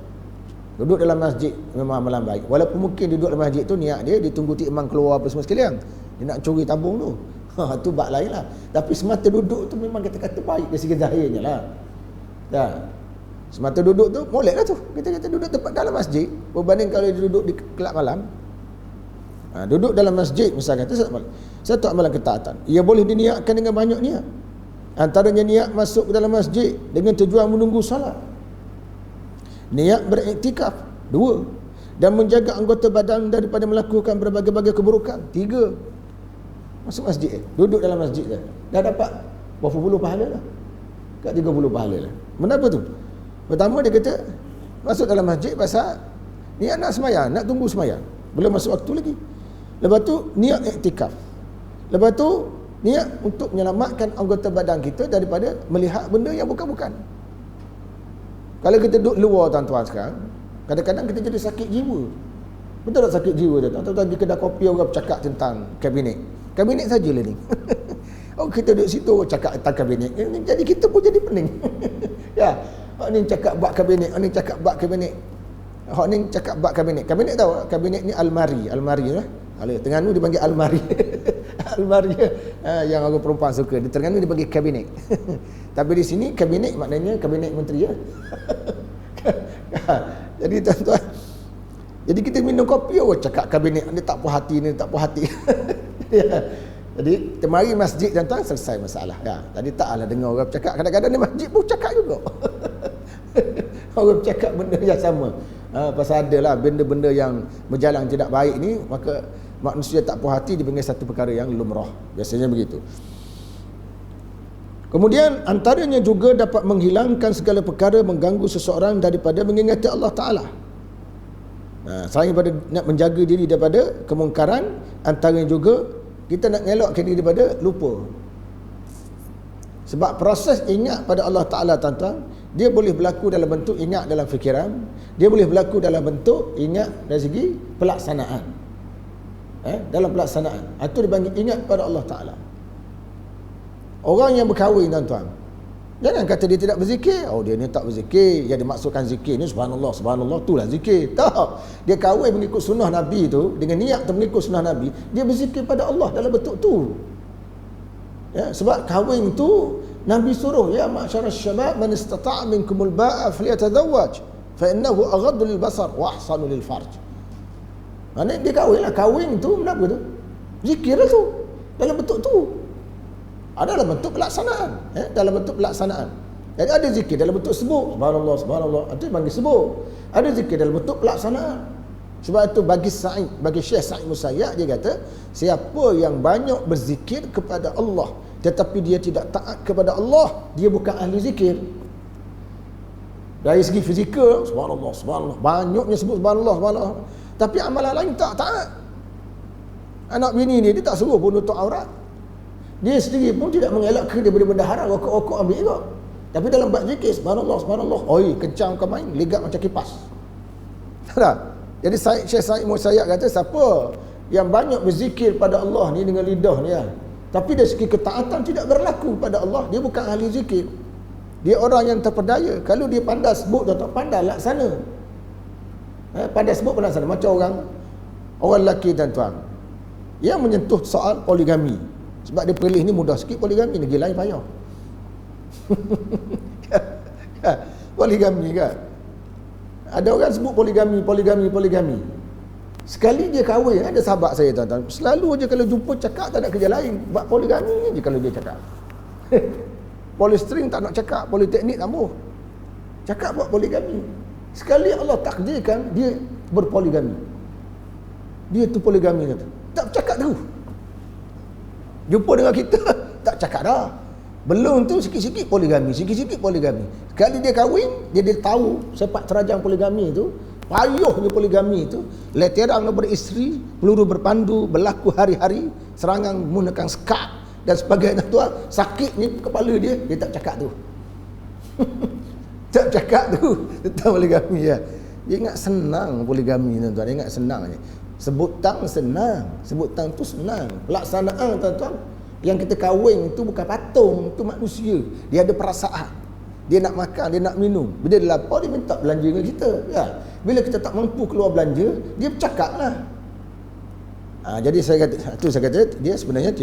Duduk dalam masjid memang amalan baik. Walaupun mungkin duduk dalam masjid tu niat dia tunggu imam keluar apa semua sekalian, dia nak curi tabung tu. Tu bab lain lah. Tapi semata duduk tu memang kata-kata baik dari segi zahirnya lah. Semata duduk tu molek lah tu. Kita duduk tempat dalam masjid berbanding kalau dia duduk di kelab malam. Duduk dalam masjid misalnya satu amalan ketaatan. Ia boleh diniatkan dengan banyak niat. Antaranya niat masuk ke dalam masjid dengan tujuan menunggu salat. Niat beriktikaf 2. Dan menjaga anggota badan daripada melakukan berbagai-bagai keburukan 3. Masuk masjid duduk dalam masjid dah dapat berapa puluh pahala lah. Kat 30 pahala lah. Kenapa tu? Pertama dia kata masuk dalam masjid pasal niat nak semayang, nak tunggu semayang, belum masuk waktu lagi. Lepas tu niat iktikaf. Lepas tu niat untuk menyelamatkan anggota badan kita daripada melihat benda yang bukan-bukan. Kalau kita duduk luar tuan-tuan sekarang, kadang-kadang kita jadi sakit jiwa. Betul tak sakit jiwa dia? Tuan-tuan di kedai kopi orang bercakap tentang kabinet. Kabinet sajalah ni. Kita duduk situ cakap tentang kabinet. Jadi kita pun jadi pening. Ya. Hak ni cakap bab kabinet, hak ni cakap bab kabinet. Hak ni cakap bab kabinet. Kabinet tahu? Kabinet ni almari lah. Kalau Terengganu dipanggil almari. Almari yang orang perempuan suka. Di Terengganu dipanggil kabinet. Tapi di sini kabinet maknanya kabinet menteri ya. Jadi tuan-tuan, jadi kita minum kopi cakap kabinet ni tak puas hati, ni tak puas hati. Ya. Jadi temari masjid tuan-tuan selesai masalah. Tadi taklah dengar orang bercakap, kadang-kadang di masjid pun cakap juga. Orang bercakap benda yang sama. Pasal adalah benda-benda yang berjalan tidak baik ni, maka manusia tak puas hati dipanggil satu perkara yang lumrah. Biasanya begitu. Kemudian antaranya juga dapat menghilangkan segala perkara mengganggu seseorang daripada mengingati Allah Ta'ala. Selain daripada nak menjaga diri daripada kemungkaran, antaranya juga kita nak elakkan diri daripada lupa. Sebab proses ingat pada Allah Ta'ala tuan-tuan, dia boleh berlaku dalam bentuk ingat dalam fikiran, dia boleh berlaku dalam bentuk ingat dari segi pelaksanaan. Dalam pelaksanaan itu dipanggil ingat pada Allah Ta'ala. Orang yang berkahwin tuan-tuan, jangan kata dia tidak berzikir. Dia ni tak berzikir, yang dimaksudkan zikir ni subhanallah, subhanallah itulah zikir. Tak. Dia kahwin mengikut sunnah Nabi tu, dengan niat mengikut sunnah Nabi, dia berzikir pada Allah dalam bentuk tu. Sebab kahwin tu Nabi suruh, ya ma'syaras syabab man istata'a minkumul ba'a falyatazawwaj fa innahu aghaddu lil basar wa ahsanu lil farj. Maknanya dia kahwin lah. Kahwin tu kenapa tu? Zikir lah tu dalam bentuk tu. Ada dalam bentuk pelaksanaan. Dalam bentuk pelaksanaan. Jadi ada zikir dalam bentuk sebut subhanallah, subhanallah, itu dipanggil sebut. Ada zikir dalam bentuk pelaksanaan. Sebab itu bagi Syekh Sa'id Musayyab, dia kata siapa yang banyak berzikir kepada Allah tetapi dia tidak taat kepada Allah, dia bukan ahli zikir. Dari segi fizikal subhanallah, subhanallah, banyaknya sebut subhanallah, subhanallah, tapi amalan lain tak taat. Anak bini dia tak suruh pun tutup aurat, dia sendiri pun tidak mengelakkan daripada benda haram, rokok-rokok ambil juga. Tapi dalam bab zikir subhanallah, subhanallah, kencang kau main, legak macam kipas. Tak? Jadi Syekh Sa'id Musayyab kata siapa yang banyak berzikir pada Allah ni dengan lidahnya, tapi dari segi ketaatan tidak berlaku pada Allah, dia bukan ahli zikir. Dia orang yang terpedaya. Kalau dia pandai sebut atau pandai laksana, pandai sebut pandai laksana. Macam orang lelaki dan tuan yang menyentuh soal poligami, sebab dia pilih ni mudah sikit, poligami negeri lain payah. Poligami kan, ada orang sebut poligami. Sekali dia kahwin, ada sahabat saya tuan-tuan, selalu je kalau jumpa cakap tak ada kerja lain, buat poligami je kalau dia cakap. Polistring tak nak cakap, politeknik tak mahu cakap buat poligami. Sekali Allah takdirkan dia berpoligami, dia tu poligami kata, tak cakap terus. Jumpa dengan kita tak cakap dah. Belum tu sikit-sikit poligami. Sekali dia kahwin, dia tahu sepak terajang poligami tu, payuhnya poligami tu, leterang beristeri, peluru berpandu, berlaku hari-hari, serangan menggunakan skak dan sebagainya tuan. Sakit ni kepala dia tak cakap tu. Tak cakap tu tentang poligami ya. Dia ingat senang poligami tuan-tuan, dia ingat senang je. Sebut tang senang, sebut tang tu senang. Pelaksanaan tuan-tuan, yang kita kahwin itu bukan patung, itu manusia. Dia ada perasaan. Dia nak makan, dia nak minum. Bila dia lapar, dia minta belanja dengan kita. Ya. Bila kita tak mampu keluar belanja, dia bercakap lah. Jadi saya kata dia sebenarnya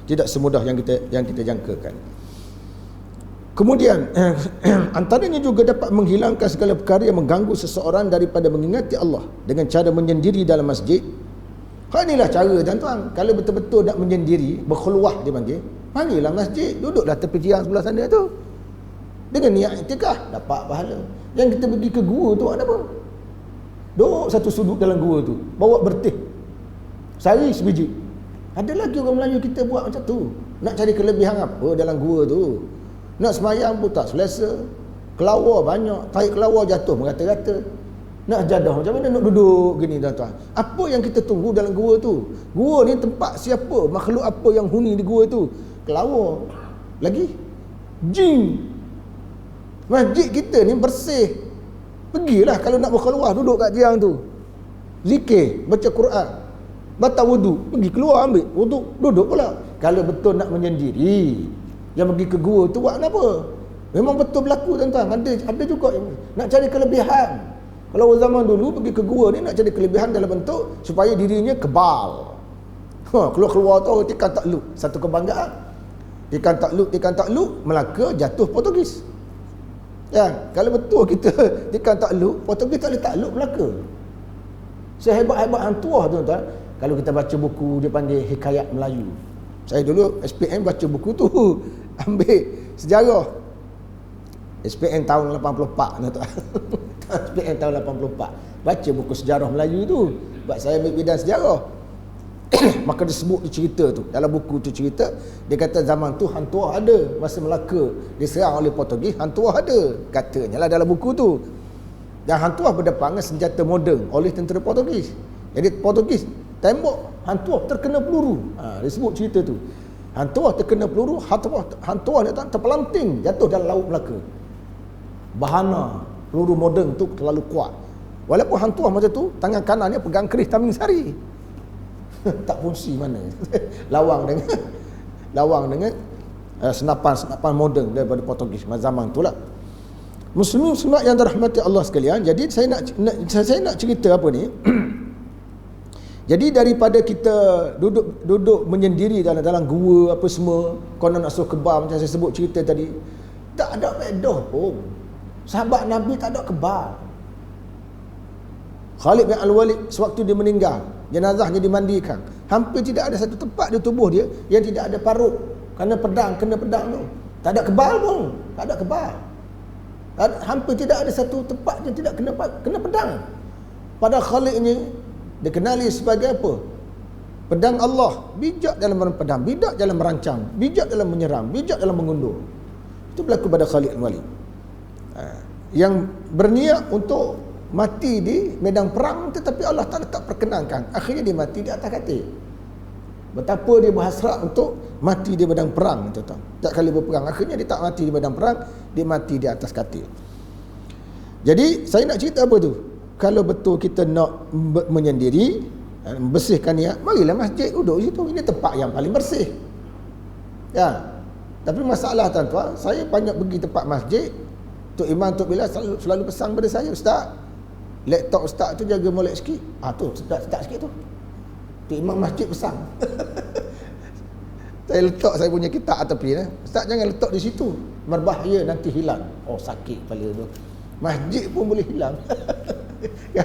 tidak semudah yang kita jangkakan. Kemudian antaranya juga dapat menghilangkan segala perkara yang mengganggu seseorang daripada mengingati Allah dengan cara menyendiri dalam masjid. Inilah cara tuan-tuan. Kalau betul-betul nak menyendiri, berkhulwah dia panggillah masjid, duduklah tepi tiang sebelah sana tu, dengan niat iktikaf, dapat pahala. Yang kita pergi ke gua tu ada apa? Duduk satu sudut dalam gua tu, bawa bertih, sari sebiji. Ada lagi orang Melayu kita buat macam tu. Nak cari kelebihan apa dalam gua tu? Nak semayang pun tak selesa, kelawar banyak, tarik kelawar jatuh merata-rata. Nak jadah macam mana nak duduk gini tuan-tuan? Apa yang kita tunggu dalam gua tu? Gua ni tempat siapa? Makhluk apa yang huni di gua tu? Kelawar. Lagi jin. Masjid kita ni bersih. Pergilah kalau nak berkeluar, duduk kat tiang tu, zikir, baca Quran, batal wudu, pergi keluar ambil wudu, duduk pula. Kalau betul nak menyendiri, yang pergi ke gua tu buat apa? Memang betul berlaku tuan-tuan. Ada juga yang nak cari kelebihan. Kalau zaman dulu pergi ke gua ni nak cari kelebihan dalam bentuk supaya dirinya kebal. Keluar tu tikan takluk, satu kebanggaan. Tikan takluk Melaka jatuh Portugis. Ya, kalau betul kita tikan takluk, Portugis tak boleh takluk Melaka. Sehebat-hebat hantuah tuan-tuan. Kalau kita baca buku dia panggil Hikayat Melayu. Saya dulu SPM baca buku tu, ambil sejarah. SPM tahun 84 tuan-tuan. SPM tahun 84. Baca buku sejarah Melayu tu. Sebab saya ambil bidang sejarah. Maka disebut cerita tu. Dalam buku tu cerita, dia kata zaman tu hantuah ada. Masa Melaka diserang oleh Portugis, hantuah ada. Katanya lah dalam buku tu. Dan hantuah berdepan dengan senjata moden oleh tentera Portugis. Jadi Portugis tembok, hantuah terkena peluru. Dia sebut cerita tu. Hantuah terkena peluru, hantuah terpelanting, jatuh dalam laut Melaka. Bahana peluru moden tu terlalu kuat. Walaupun hantuah macam tu, tangan kanannya pegang keris taming sari. Tak fungsi mana. Lawang dengan senapan moden daripada Portugis zaman tu lah. Muslimin yang dirahmati Allah sekalian. Jadi saya nak cerita apa ni? Jadi daripada kita duduk menyendiri dalam gua apa semua, konon nak suruh kebal macam saya sebut cerita tadi, tak ada faedah pun. Sahabat Nabi tak ada kebal. Khalid bin Al-Walid sewaktu dia meninggal, jenazahnya dimandikan, hampir tidak ada satu tempat di tubuh dia yang tidak ada parut kerana kena pedang tu. Tak ada kebal pun, tak ada kebal. Hampir tidak ada satu tempat yang tidak kena pedang. Pada Khalid ini dikenali sebagai apa? Pedang Allah, bijak dalam pedang, bijak dalam merancang, bijak dalam menyerang, bijak dalam mengundur. Itu berlaku pada Khalid bin Walid. Yang berniat untuk mati di medan perang, tetapi Allah Ta'ala tak perkenankan. Akhirnya dia mati di atas katil. Betapa dia berhasrat untuk mati di medan perang, tuan-tuan. Tak kali berperang, akhirnya dia tak mati di medan perang, dia mati di atas katil. Jadi saya nak cerita apa tu? Kalau betul kita nak menyendiri, Bersihkan niat, marilah masjid, duduk situ. Ini tempat yang paling bersih. Ya. Tapi masalah tuan-tuan, saya banyak pergi tempat masjid. Tok Imam, Tok Bilal selalu pesan pada saya, Ustaz, laptop Ustaz tu jaga molek sikit. Tu start sikit tu. Tok Imam masjid pesan. Saya letak saya punya kitab atas tepi. Ustaz jangan letak di situ, berbahaya, nanti hilang. Sakit kepala tu. Masjid pun boleh hilang. Ya.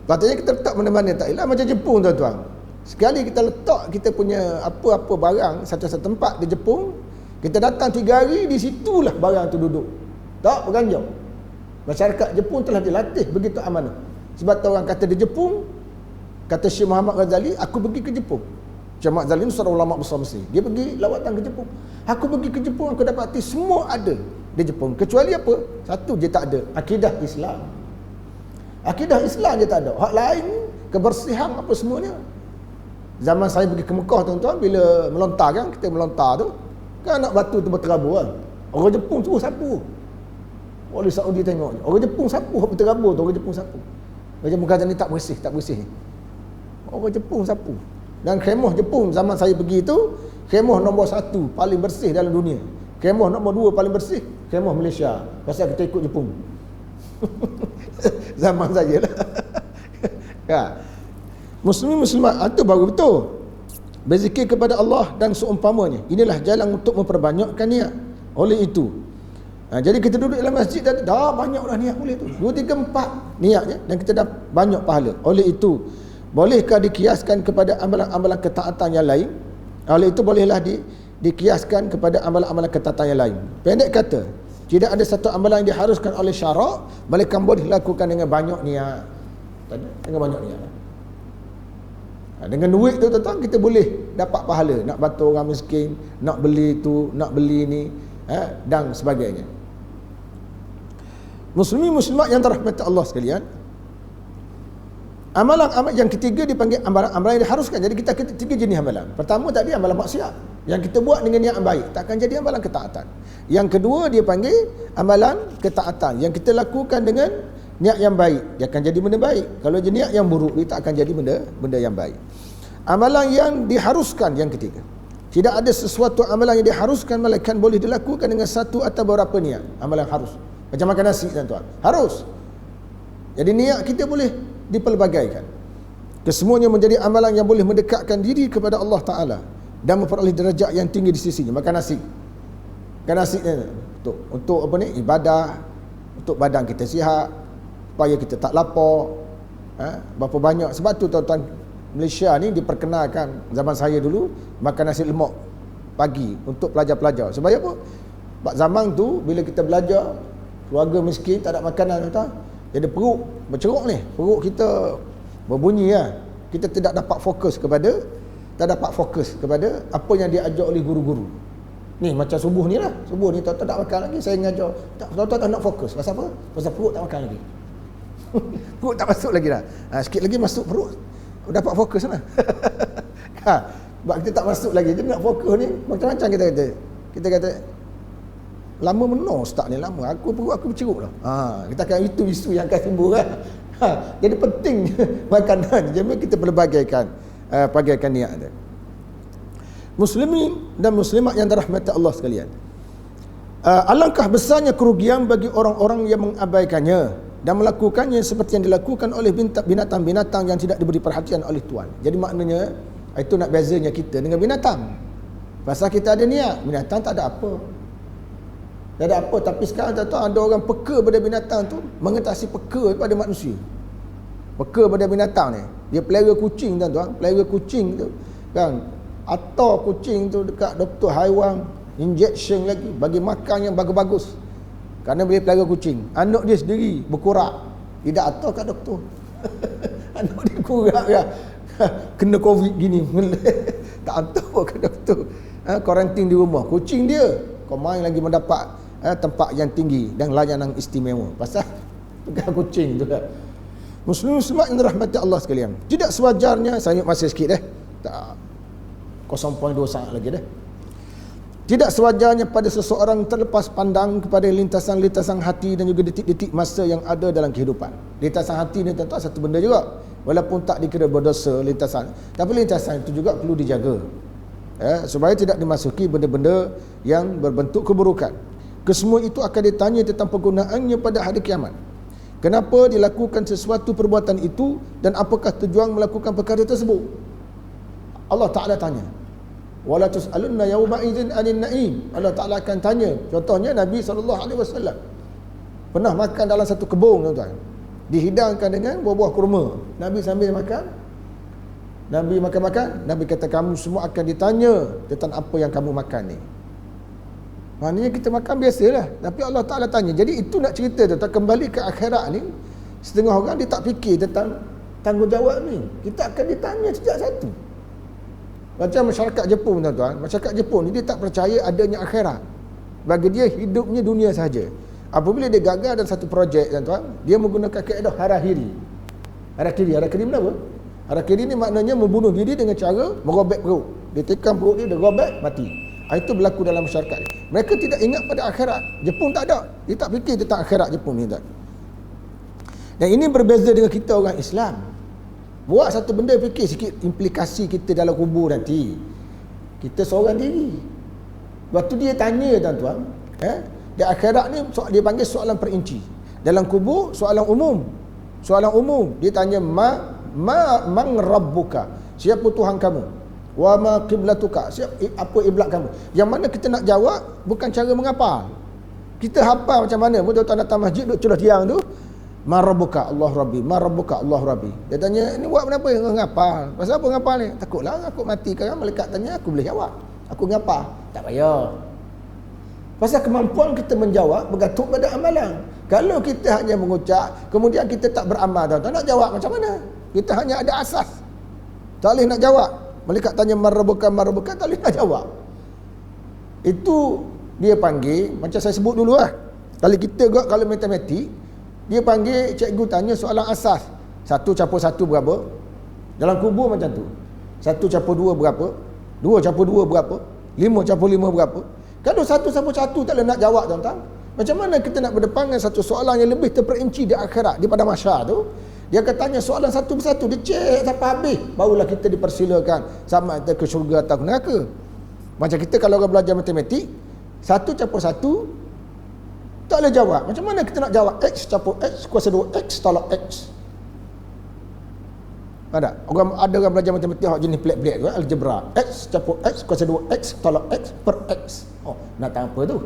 Patutnya kita letak mana-mana tak hilang. Macam Jepun tuan-tuan, sekali kita letak kita punya apa-apa barang satu-satu tempat di Jepun, kita datang 3 hari, di situlah barang tu duduk, tak berganjang. Masyarakat Jepun telah dilatih begitu amanah. Sebab tu orang kata di Jepun, kata Syekh Muhammad Ghazali, aku pergi ke Jepun. Syekh Muhammad Ghazali seorang ulama besar Mesir, dia pergi lawatan ke Jepun. Aku pergi ke Jepun, aku dapati semua ada di Jepun, kecuali apa? Satu je tak ada, akidah Islam. Akidah Islam je tak ada. Hak lain, kebersihan apa semuanya. Zaman saya pergi ke Mekah tuan-tuan, bila melontar kan, kita melontar tu kan anak batu tu berterabur kan. Orang Jepun tu sapu. Oleh Saudi tengok, orang Jepun sapu, hak berterabur tu orang Jepun sapu. Orang Jepun kata ni tak bersih ni. Orang Jepun sapu. Dan khemah Jepun zaman saya pergi tu, khemah nombor 1 paling bersih dalam dunia. Khemah nombor 2 paling bersih, khemah Malaysia. Pasal kita ikut Jepun. Zaman saya lah. Ya. Muslimin muslimat, itu baru betul. Berzikir kepada Allah dan seumpamanya. Inilah jalan untuk memperbanyakkan niat. Oleh itu, jadi kita duduk dalam masjid dah banyak dah niat boleh tu. 2, 3, 4 niatnya dan kita dah banyak pahala. Oleh itu, bolehkah dikiaskan kepada amalan-amalan ketaatan yang lain? Oleh itu bolehlah dikiaskan kepada amalan-amalan ketaatan yang lain. Pendek kata, tidak ada satu amalan yang diharuskan oleh syarak, melainkan boleh dilakukan dengan banyak niat. Dengan banyak niat. Dengan duit tu tuan-tuan, kita boleh dapat pahala. Nak bantu orang miskin, nak beli tu, nak beli ni, dan sebagainya. Muslimin muslimat yang dirahmati Allah sekalian, amalan yang ketiga dipanggil amalan yang diharuskan. Jadi kita 3 jenis amalan. Pertama tadi amalan maksiat, yang kita buat dengan niat yang baik, tak akan jadi amalan ketaatan. Yang kedua dia panggil amalan ketaatan, yang kita lakukan dengan niat yang baik, dia akan jadi benda baik. Kalau je niat yang buruk, dia tak akan jadi benda yang baik. Amalan yang diharuskan yang ketiga, tidak ada sesuatu amalan yang diharuskan, melainkan boleh dilakukan dengan satu atau beberapa niat. Amalan harus, macam makan nasi tuan-tuan, harus. Jadi niat kita boleh dipelbagaikan. Kesemuanya menjadi amalan yang boleh mendekatkan diri kepada Allah Ta'ala dan memperoleh derajat yang tinggi di sisinya. Makan nasi untuk apa ni, ibadah, untuk badan kita sihat, supaya kita tak lapar. Berapa banyak, sebab tu tuan-tuan, Malaysia ni diperkenalkan zaman saya dulu makan nasi lemak pagi untuk pelajar-pelajar. Sebab apa? Sebab zaman tu bila kita belajar, keluarga miskin tak ada makanan tuan-tuan, jadi perut berceruk ni, perut kita berbunyi lah. Kita tak dapat fokus kepada apa yang diajar oleh guru-guru. Ni macam subuh ni lah, subuh ni tuan-tuan tak makan lagi, saya ngajar, tuan-tuan tak nak fokus. Pasal apa? Pasal perut tak makan lagi. Perut tak masuk lagi dah. Sikit lagi masuk perut, dapat fokus lah. Sebab kita tak masuk lagi, dia nak fokus ni macam-macam kita kata lama menor ustaz ni, lama perut aku berceruk lah. Kita akan itu isu yang akan timbul kan. Jadi penting makanan, jadi kita pelbagaikan niat dia. Muslimin dan muslimat yang dirahmati Allah sekalian, alangkah besarnya kerugian bagi orang-orang yang mengabaikannya dan melakukannya seperti yang dilakukan oleh binatang-binatang yang tidak diberi perhatian oleh Tuhan. Jadi maknanya itu nak bezanya kita dengan binatang. Pasal kita ada niat, binatang tak ada apa. Tapi sekarang ada orang peka pada binatang tu mengatasi peka daripada manusia. Peka pada binatang ni. Dia pelihara kucing tuan-tuan, pelihara kucing tu kan, atau kucing tu dekat doktor haiwan, injection lagi, bagi makan yang bagus-bagus. Kerana boleh pelihara kucing. Anak dia sendiri berkurak, tidak atau kat doktor. Anak dia kurak ya. Kena COVID gini. Tak hantar ke doktor. Karantin di rumah. Kucing dia kau main lagi mendapat tempat yang tinggi dan layanan istimewa. Pasal pegang kucing tu kan. Muslim muslimat yang dirahmati Allah sekalian, tidak sewajarnya, saya masih sikit tak 0.2 saat lagi tidak sewajarnya pada seseorang terlepas pandang kepada lintasan-lintasan hati dan juga detik-detik masa yang ada dalam kehidupan. Lintasan hati ni tentu satu benda juga. walaupun tak dikira berdosa lintasan, tapi lintasan itu juga perlu dijaga, supaya tidak dimasuki benda-benda yang berbentuk keburukan. Kesemua itu akan ditanya tentang penggunaannya pada hari kiamat. Kenapa dilakukan sesuatu perbuatan itu dan apakah tujuan melakukan perkara tersebut? Allah Ta'ala tanya. Wala tus'alunna yawma idzin 'anil na'im. Allah Ta'ala akan tanya. Contohnya Nabi SAW pernah makan dalam satu kebun, tuan-tuan. Dihidangkan dengan buah-buah kurma. Nabi sambil makan, Nabi makan-makan, Nabi kata kamu semua akan ditanya tentang apa yang kamu makan ni. Maknanya kita makan biasalah, tapi Allah Ta'ala tanya. Jadi itu nak cerita tentang kembali ke akhirat ni. Setengah orang dia tak fikir tentang tanggungjawab ni. Kita akan ditanya setiap satu. Macam masyarakat Jepun, tuan-tuan. Masyarakat Jepun ni dia tak percaya adanya akhirat. Bagi dia hidupnya dunia saja. Apabila dia gagal dalam satu projek, tuan-tuan, dia menggunakan kaedah harakiri. Harakiri apa? Harakiri ni maknanya membunuh diri dengan cara merobek perut. Dia tekan perut dia robek, mati. Itu berlaku dalam masyarakat. Mereka tidak ingat pada akhirat. Jepun tak ada. Dia tak fikir tentang akhirat Jepun ni, tuan. Dan ini berbeza dengan kita orang Islam. Buat satu benda, fikir sikit implikasi kita dalam kubur nanti. Kita seorang diri. Waktu dia tanya, tuan-tuan, di akhirat ni dia panggil soalan perinci. Dalam kubur soalan umum. Soalan umum. Dia tanya man rabbuka? Siapa Tuhan kamu? Wa ma qiblatuka? Apa iblat kamu? Yang mana kita nak jawab bukan cara menghafal. Kita hafal macam mana? Tuan-tuan datang masjid duduk celah tiang tu, ma rabbuka? Allah Rabbi. Ma rabbuka? Allah Rabbi. Dia tanya, ni buat kenapa yang ngapal? Pasal apa ngapal ni? Takutlah aku mati kan, malaikat tanya aku boleh jawab. Aku ngapal. Tak payah. Pasal kemampuan kita menjawab bergantung pada amalan. Kalau kita hanya mengucap, kemudian kita tak beramal, tuan-tuan, nak jawab macam mana? Kita hanya ada asas. Tak boleh nak jawab. Malaikat tanya marabuka, tak boleh nak jawab. Itu dia panggil, macam saya sebut dulu lah. Kalau matematik, dia panggil, cikgu tanya soalan asas. 1 campur 1 berapa? Dalam kubur macam tu. 1 campur 2 berapa? 2 campur 2 berapa? 5 campur 5 berapa? Kalau 1 campur 1 tak boleh nak jawab, tuan-tuan. Macam mana kita nak berdepan dengan satu soalan yang lebih terperinci di akhirat, di pada mahsyar tu? Dia akan tanya soalan satu persatu, dia cek sampai habis, barulah kita dipersilakan sama ada ke syurga atau ke neraka. Macam kita kalau orang belajar matematik, 1 campur 1 tak boleh jawab. Macam mana kita nak jawab X campur X kuasa 2 X tolak X? Ada orang belajar matematik jenis pelik-pelik tu, algebra. X campur X kuasa 2 X tolak X per X. Nak tahu apa tu?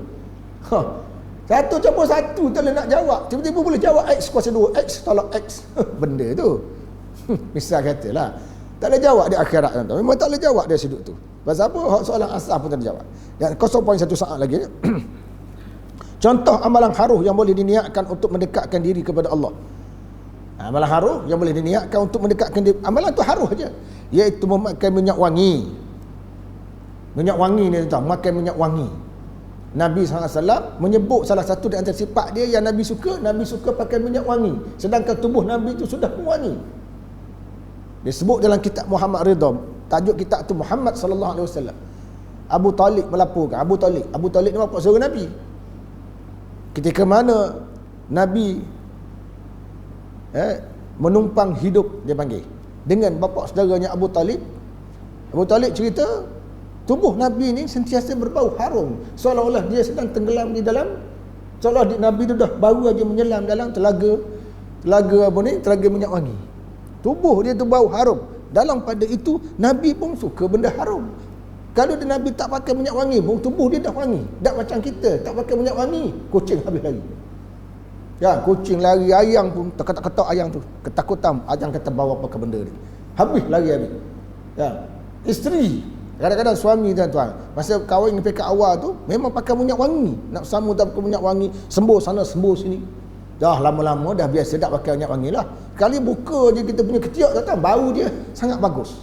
1 campur 1 tak boleh nak jawab. Tiba-tiba boleh jawab X kuasa 2 X tolak X. Benda tu. Misal katalah, tak boleh jawab di akhirat, tuan-tuan. Memang tak boleh jawab dari sudut tu. Pasal apa? Soalan asal pun tak boleh jawab. Dan 0.1 saat lagi. Contoh amalan haruh yang boleh diniatkan untuk mendekatkan diri kepada Allah. Amalan haruh yang boleh diniatkan untuk mendekatkan diri. Amalan tu haruh aja, iaitu memakai minyak wangi. Minyak wangi ni, tuan, makan minyak wangi. Nabi SAW menyebut salah satu di antara sifat dia yang Nabi suka pakai minyak wangi. Sedangkan tubuh Nabi itu sudah wangi. Disebut dalam kitab Muhammad Ridha, tajuk kitab tu Muhammad SAW. Abu Talib melaporkan. Abu Talib ni bapa saudara Nabi. Ketika mana Nabi menumpang hidup, dia panggil, dengan bapa saudaranya Abu Talib. Abu Talib cerita tubuh Nabi ni sentiasa berbau harum, seolah-olah dia sedang tenggelam di dalam, seolah Nabi tu dah baru aja menyelam dalam telaga minyak wangi. Tubuh dia tu bau harum. Dalam pada itu Nabi pun suka benda harum. Kalau Nabi tak pakai minyak wangi pun tubuh dia dah wangi. Tak macam kita tak pakai minyak wangi, kucing habis lari. Ya, kucing lari, ayam pun ketak-ketak ayam tu, ketakutan ayam kata bawa apa ke benda ni. Habis lari. Ya, isteri, kadang-kadang suami, tuan-tuan, masa kahwin PK awal tu memang pakai minyak wangi. Nak sambung tak pakai minyak wangi, sembuh sana sembuh sini. Dah lama-lama dah biasa tak pakai minyak wangi lah. Sekali buka je kita punya ketiak, tuan-tuan, bau dia sangat bagus.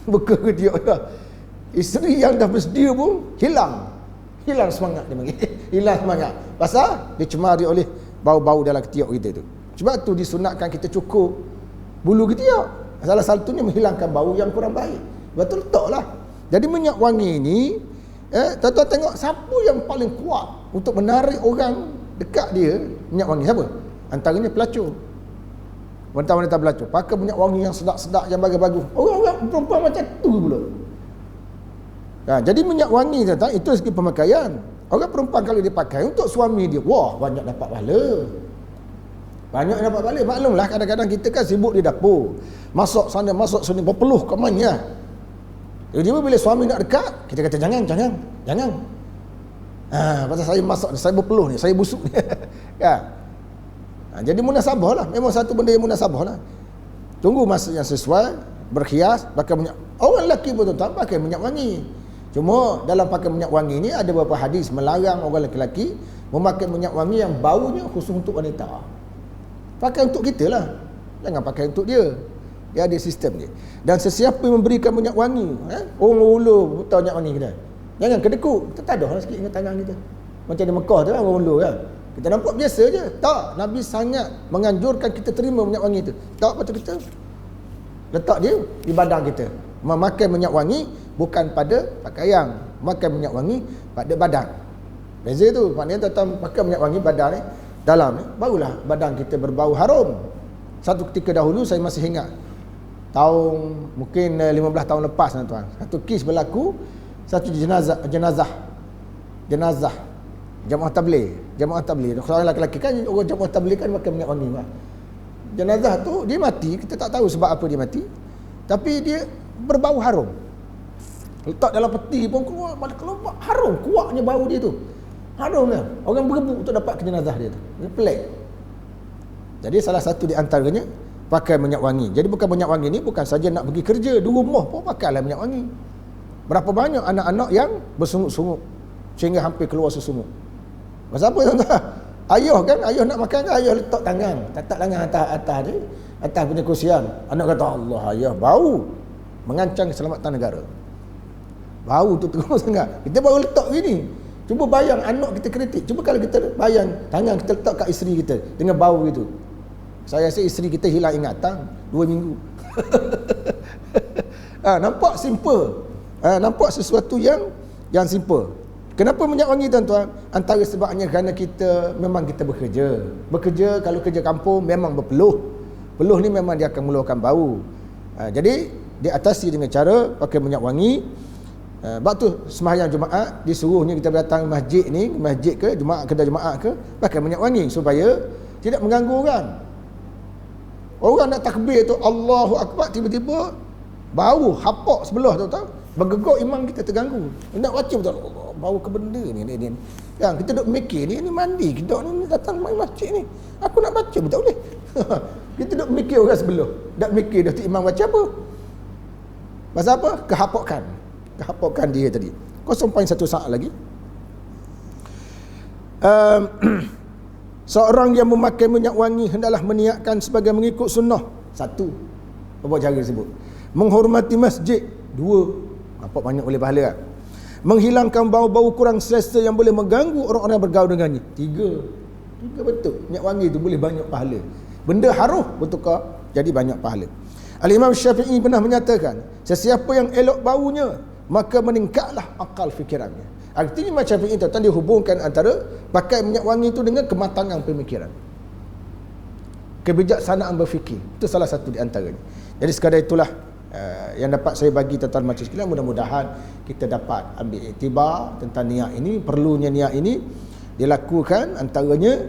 Buka ketiak dah, isteri yang dah bersedia pun hilang semangat dia panggil. Hilang semangat. Pasal dicemari oleh bau-bau dalam ketiak kita tu. Sebab tu disunatkan kita cukur bulu ketiak. Salah satunya menghilangkan bau yang kurang baik. Betul letaklah. Jadi minyak wangi ni, tuan-tuan tengok siapa yang paling kuat untuk menarik orang dekat dia, minyak wangi siapa? Antaranya pelacur. wanita-wanita pelacur pakai minyak wangi yang sedap-sedap, yang bagus-bagus. Orang-orang perempuan macam tu pula. Jadi minyak wangi tuan-tuan, itu segi pemakaian. Orang perempuan kalau dia pakai untuk suami dia, wah, banyak dapat pahala. Banyak dapat pahala. Maklumlah kadang-kadang kita kan sibuk di dapur, masuk sana masuk sini, berpeluh ke mana. Jadi bila suami nak dekat, kita kata jangan. Pasal saya masak ni, saya berpeluh ni, saya busuk ni. Kan? Jadi munasabah lah. Memang satu benda yang munasabah lah. Tunggu masa yang sesuai, berhias, pakai minyak. Orang lelaki pun tuan-tuan pakai minyak wangi. Cuma dalam pakai minyak wangi ni ada beberapa hadis melarang orang lelaki memakai minyak wangi yang baunya khusus untuk wanita. Pakai untuk kita lah, jangan pakai untuk dia. Dia ada sistem dia. Dan sesiapa yang memberikan minyak wangi, orang ulu tahu minyak wangi kita, jangan kedekut. Kita tadah lah sikit dengan tangan kita. Macam di Mekah tu kan, orang ulu kan, kita nampak biasa je. Tak, Nabi sangat menganjurkan kita terima minyak wangi tu. Tak, patut kita letak dia di badan kita. Memakai minyak wangi bukan pada pakaian, memakai minyak wangi pada badan. Beza tu. Maknanya tetap pakai minyak wangi badan ni, dalam ni, barulah badan kita berbau harum. Satu ketika dahulu saya masih ingat, tahun mungkin 15 tahun lepas tuan, satu kes berlaku, satu jenazah jemaah tabligh. Seorang lelaki kan, orang jemaah tabligh kan pakai minyak wangi kan. Jenazah tu dia mati, kita tak tahu sebab apa dia mati, tapi dia berbau harum. Letak dalam peti pun keluar harum, kuatnya bau dia tu. Harum kan. Orang berebut untuk dapat ke jenazah dia tu. Dia pelik. Jadi salah satu di antaranya pakai minyak wangi. Jadi bukan minyak wangi ni bukan saja nak pergi kerja, di rumah pun pakailah minyak wangi. Berapa banyak anak-anak yang bersungut-sungut sehingga hampir keluar sesumuk. Pasal apa tuan-tuan? Ayah kan, ayah nak makan kan, ayah letak tangan atas ni, atas punya kursian. Anak kata, Allah, ayah bau, mengancam keselamatan negara. Bau tu terus sangat. Kita baru letak gini. Cuba bayang anak kita kritik. Cuba kalau kita bayang tangan kita letak kat isteri kita dengan bau gitu. Saya rasa isteri kita hilang ingatan 2 minggu. Nampak simple. Nampak sesuatu yang simple. Kenapa minyak wangi tuan-tuan? Antara sebabnya kerana kita memang kita bekerja. Bekerja, kalau kerja kampung memang berpeluh. Peluh ni memang dia akan mengeluarkan bau. Jadi diatasi dengan cara pakai minyak wangi. Sebab tu sembahyang Jumaat disuruhnya kita datang masjid ni, masjid ke Jumaat, kedai Jumaat ke, pakai minyak wangi supaya tidak mengganggu orang. Orang nak takbir tu Allahu Akbar, tiba-tiba bau hapak sebelah tu tahu, bergegok imam kita terganggu. Nak baca betul, Allah, bau ke benda ni. Yang kita duk mikir ni mandi, kita ni datang main masjid ni, aku nak baca betul boleh. Kita duk mikir orang sebelah, tak mikir dah tu imam baca apa. Pasal apa? Kehapakan dia tadi. 0.1 saat lagi. Seorang yang memakai minyak wangi hendaklah meniatkan sebagai mengikut sunnah. 1. Apa cara sebut? Menghormati masjid. 2. Nampak banyak boleh pahala kan? Menghilangkan bau-bau kurang selesa yang boleh mengganggu orang-orang yang bergaul dengannya. 3 betul. Minyak wangi itu boleh banyak pahala. Benda haruh bertukar jadi banyak pahala. Al-Imam Syafi'i pernah menyatakan, sesiapa yang elok baunya, maka meningkatlah akal fikirannya. Artinya macam Syafi'i itu tadi hubungkan antara pakai minyak wangi itu dengan kematangan pemikiran, kebijaksanaan berfikir. Itu salah satu di antaranya. Jadi sekadar itulah yang dapat saya bagi tuan-tuan majlis sekalian. Mudah-mudahan kita dapat ambil iktibar tentang niat ini. Perlunya niat ini dilakukan. Antaranya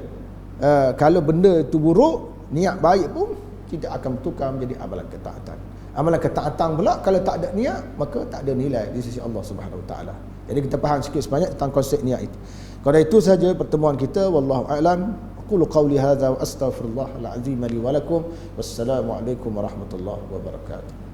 kalau benda itu buruk, niat baik pun tidak akan bertukar menjadi amalan ketaatan. Amalan ketaatan pula kalau tak ada niat, maka tak ada nilai di sisi Allah Subhanahu Wa Taala. Jadi kita faham sikit sebanyak tentang konsep niat itu. Kalau itu saja pertemuan kita, wallahu a'lam. Aqulu qawli hadza wa astaghfirullahal azim li wa lakum. Wassalamualaikum warahmatullahi wabarakatuh.